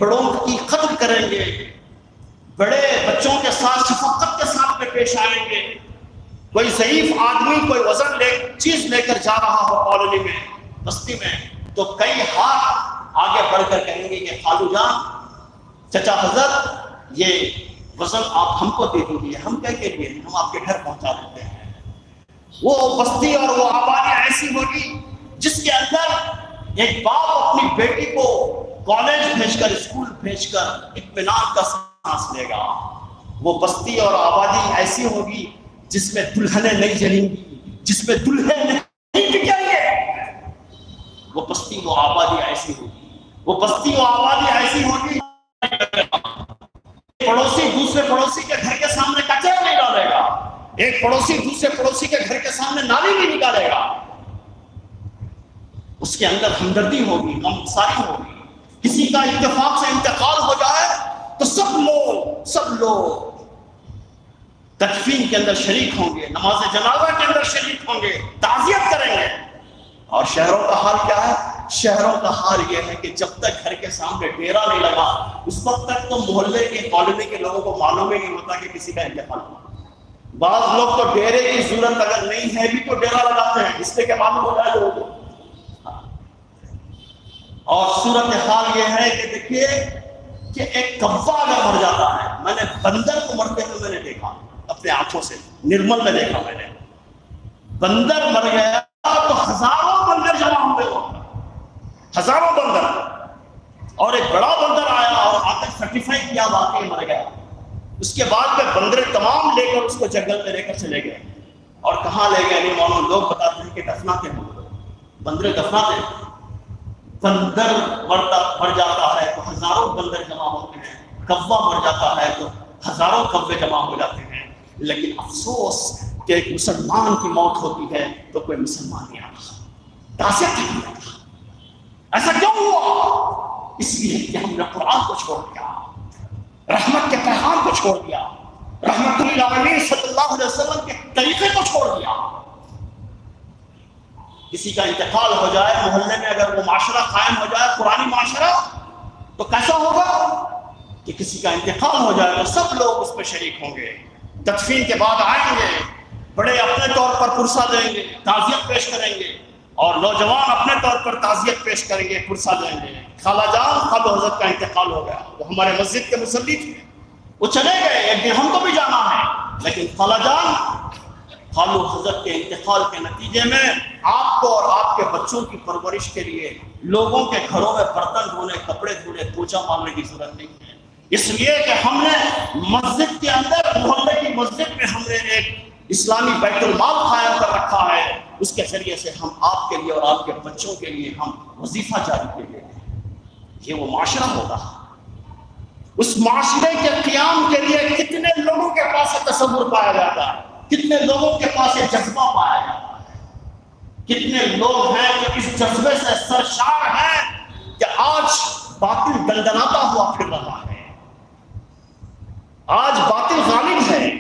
بڑوں کی قدر کریں گے، بڑے بچوں کے ساتھ شفقت کے ساتھ میں پیش آئیں گے. کوئی ضعیف آدمی کوئی وزن چیز لے کر جا رہا ہو کالونی میں، بستی میں، تو کئی ہاتھ آگے بڑھ کر کہیں گے کہ خالو جان، چچا حضرت، یہ وزن آپ ہم کو دے دیجیے، ہم کہہ کے لیے ہم آپ کے گھر پہنچا دیتے ہیں. وہ بستی اور وہ آبادی ایسی ہوگی جس کے اندر ایک باپ اپنی بیٹی کو کالج بھیج کر، اسکول بھیج کر اطمینان کا سانس لے گا. وہ بستی اور آبادی ایسی ہوگی جس میں دلہنیں نہیں جلیں گی، جس میں دلہے نہیں بکیں گے. وہ بستی و آبادی ایسی ہوگی. پڑوسی دوسرے پڑوسی کے گھر کے سامنے کچرا نہیں ڈالے گا، ایک پڑوسی دوسرے پڑوسی کے گھر کے سامنے نالی نہیں نکالے گا. اس کے اندر ہمدردی ہوگی، غمگساری ہوگی. کسی کا اتفاق سے انتقال ہو جائے تو سب لوگ تدفین کے اندر شریک ہوں گے، نماز جنازہ کے اندر شریک ہوں گے، تعزیت کریں گے. اور شہروں کا حال کیا ہے؟ شہروں کا حال یہ ہے کہ جب تک گھر کے سامنے ڈیرا نہیں لگا، اس وقت تک تو محلے کے، کالونی کے لوگوں کو معلوم ہی نہیں ہوتا کہ کسی کا انتقال ہوا. بعض لوگ تو ڈیرے کی ضرورت اگر نہیں ہے بھی تو ڈیرا لگاتے ہیں، اس لیے کہ معلوم ہو جائے لوگوں کو. اور صورتحال یہ ہے کہ دیکھیے کہ ایک کوا اگر مر جاتا ہے، میں نے بندر کو مرتے ہوئے میں نے دیکھا اپنے آنکھوں سے، نرمل میں دیکھا میں نے. بندر مر گیا تو ہزاروں بندر جمع ہوئے، ہزاروں بندر، اور ایک بڑا بندر آیا اور آ کر سرٹیفائی کیا واقعی مر گیا. اس کے بعد میں بندر تمام لے کر اس کو جنگل میں لے کر چلے گئے. اور کہاں لے گئے نہیں معلوم. لوگ بتاتے ہیں کہ دفناتے ہیں، بندر دفناتے ہیں. بندر مر جاتا ہے تو ہزاروں بندر جمع ہوتے ہیں، کوا مر جاتا ہے تو ہزاروں کوے جمع ہو جاتے ہیں. لیکن افسوس کہ ایک مسلمان کی موت ہوتی ہے تو کوئی مسلمان نہیں آتا، تعزیت نہیں آتا. ایسا کیوں ہوا؟ اس لیے کہ ہم نے قرآن کو چھوڑ دیا، رحمت کے پیغام کو چھوڑ دیا، رحمت للعالمین صلی اللہ علیہ وسلم کے طریقے کو چھوڑ دیا. کسی کا انتقال ہو جائے محلے میں، اگر وہ معاشرہ قائم ہو جائے قرآنی معاشرہ، تو کیسا ہوگا کہ کسی کا انتقال ہو جائے تو سب لوگ اس میں شریک ہوں گے. تدفین کے بعد آئیں گے، بڑے اپنے طور پر پرسہ دیں گے، تعزیت پیش کریں گے، اور نوجوان اپنے طور پر تعزیت پیش کریں گے، پرسہ دیں گے. خالہ جان، خالو حضرت کا انتقال ہو گیا، وہ ہمارے مسجد کے مصلی تھے، وہ چلے گئے، ایک دن ہم کو بھی جانا ہے، لیکن خالہ جان خالو حضرت کے انتقال کے نتیجے میں آپ کو اور آپ کے بچوں کی پرورش کے لیے لوگوں کے گھروں میں برتن دھونے، کپڑے دھونے، پوچھا مارنے کی ضرورت نہیں ہے، اس لیے کہ ہم نے مسجد کے اندر، محلے کی مسجد میں ہم نے ایک اسلامی بیت المال قائم کر رکھا ہے، اس کے ذریعے سے ہم آپ کے لیے اور آپ کے بچوں کے لیے ہم وظیفہ جاری کر رہے ہیں۔ یہ وہ معاشرہ ہوگا، اس معاشرے کے قیام کے لیے کتنے لوگوں کے پاس تصور پایا جاتا ہے، کتنے لوگوں کے پاس یہ جذبہ پایا جاتا ہے، کتنے لوگ ہیں جو اس جذبے سے سرشار ہیں کہ آج باطل دندناتا ہوا پھر رہا ہے، آج باطل غالب ہے،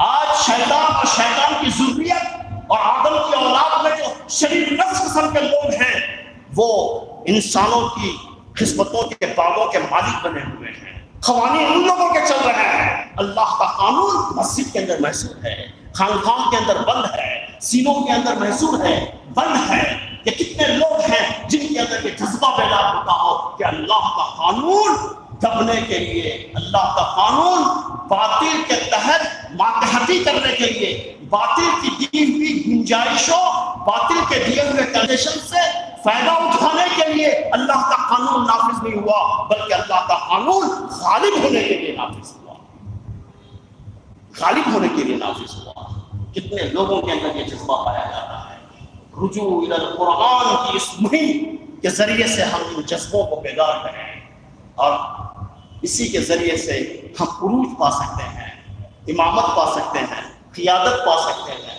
آج شیطان اور شیطان کی ذریت اور آدم کی اولاد میں جو شریر نفس قسم کے لوگ ہیں وہ انسانوں کی قسمتوں کے باغوں کے مالک بنے ہوئے ہیں، قوانین ان لوگوں کے چل رہے ہیں، اللہ کا قانون مسجد کے اندر محصور ہے، خانقاہوں کے اندر بند ہے، سینوں کے اندر محصور ہے، بند ہے۔ کہ کتنے لوگ ہیں جن کے اندر یہ جذبہ پیدا ہوتا ہو کہ اللہ کا قانون دبنے کے لیے، اللہ کا قانون باطل کے تحت ماتحتی کرنے کے لیے، باطل کی دی ہوئی گنجائشوں، باطل کے دیے ہوئے کنڈیشن سے فائدہ اٹھانے کے لیے اللہ کا قانون نافذ نہیں ہوا، بلکہ اللہ کا قانون غالب ہونے کے لیے نافذ ہوا، غالب ہونے کے لیے نافذ ہوا۔ کتنے لوگوں کے اندر یہ جذبہ پایا جاتا ہے۔ رجوع الی القرآن کی اس مہم کے ذریعے سے ہم ان جذبوں کو بیدار کریں اور اسی کے ذریعے سے ہم عروج پا سکتے ہیں، امامت پا سکتے ہیں، قیادت پا سکتے ہیں،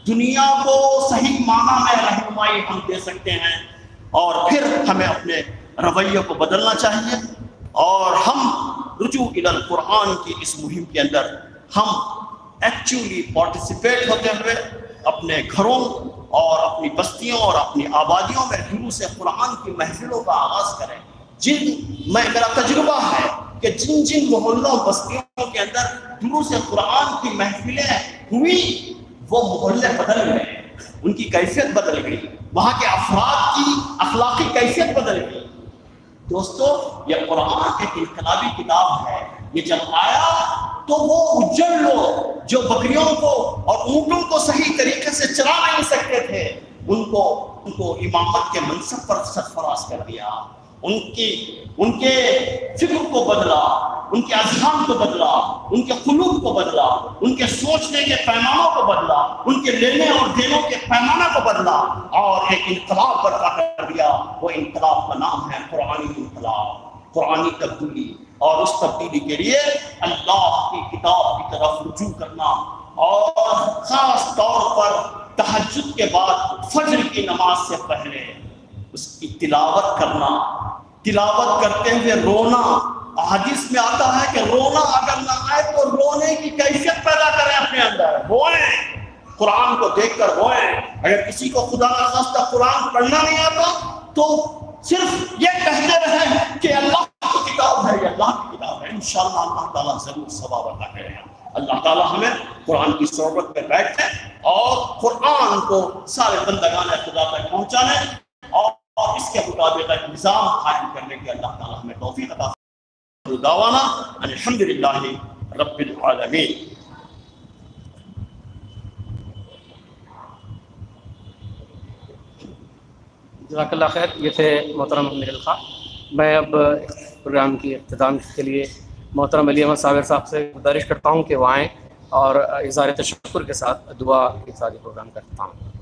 دنیا کو صحیح معنی میں رہنمائی ہم دے سکتے ہیں، اور پھر ہمیں اپنے رویے کو بدلنا چاہیے اور ہم رجوع الی القرآن کی اس مہم کے اندر ہم ایکچولی پارٹیسپیٹ ہوتے ہوئے اپنے گھروں اور اپنی بستیوں اور اپنی آبادیوں میں دروس قرآن کی محفلوں کا آغاز کریں۔ میرا تجربہ ہے کہ جن جن محلوں بستیوں کے اندر دروس قرآن کی محفلیں ہوئی وہ محلے بدل گئے، ان کی کیفیت بدل گئی، وہاں کے افراد کی اخلاقی کیفیت بدل گئی۔ دوستو، یہ قرآن ایک انقلابی کتاب ہے، یہ جب آیا تو وہ اجڑ لوگ جو بکریوں کو اور اونٹوں کو صحیح طریقے سے چلا نہیں سکتے تھے، ان کو امامت کے منصب پر سرفراز کر دیا، ان کے فکر کو بدلا، ان کے اذہان کو بدلا، ان کے قلوب کو بدلا، ان کے سوچنے کے پیمانوں کو بدلا، ان کے لینے اور دینے کے پیمانہ کو بدلا اور ایک انقلاب برپا کر دیا۔ وہ انقلاب کا نام ہے قرآنی انقلاب، قرآنی تبدیلی، اور اس تبدیلی کے لیے اللہ کی کتاب کی طرف رجوع کرنا اور خاص طور پر تہجد کے بعد فجر کی نماز سے پہلے اس کی تلاوت کرنا، تلاوت کرتے ہوئے رونا۔ حدیث میں آتا ہے کہ رونا اگر نہ آئے تو رونے کی کیفیت پیدا کریں اپنے اندر، روئیں، قرآن کو دیکھ کر روئیں۔ اگر کسی کو خدا نخواستہ قرآن پڑھنا نہیں آتا تو صرف یہ کہتے رہیں کہ اللہ کی کتاب ہے، یہ اللہ کی کتاب ہے، انشاءاللہ اللہ تعالیٰ ضرور ثواب عطا کرے گا۔ اللہ تعالیٰ ہمیں قرآن کی صحبت میں بیٹھے اور قرآن کو سارے بندگان خدا تک پہنچانے اور اس کے مطابق ایک نظام قائم کرنے کی اللہ تعالیٰ ہمیں توفیق عطا فرمائے۔ دعوانا الحمدللہ رب العالمین۔
جزاک اللہ خیر۔ یہ تھے محترم امیر خان۔ میں اب پروگرام کی اختتام کے لیے محترم علی احمد صابر صاحب سے گزارش کرتا ہوں کہ وہ آئیں اور اظہار تشکر کے ساتھ دعا کے ساتھ یہ پروگرام کرتا ہوں۔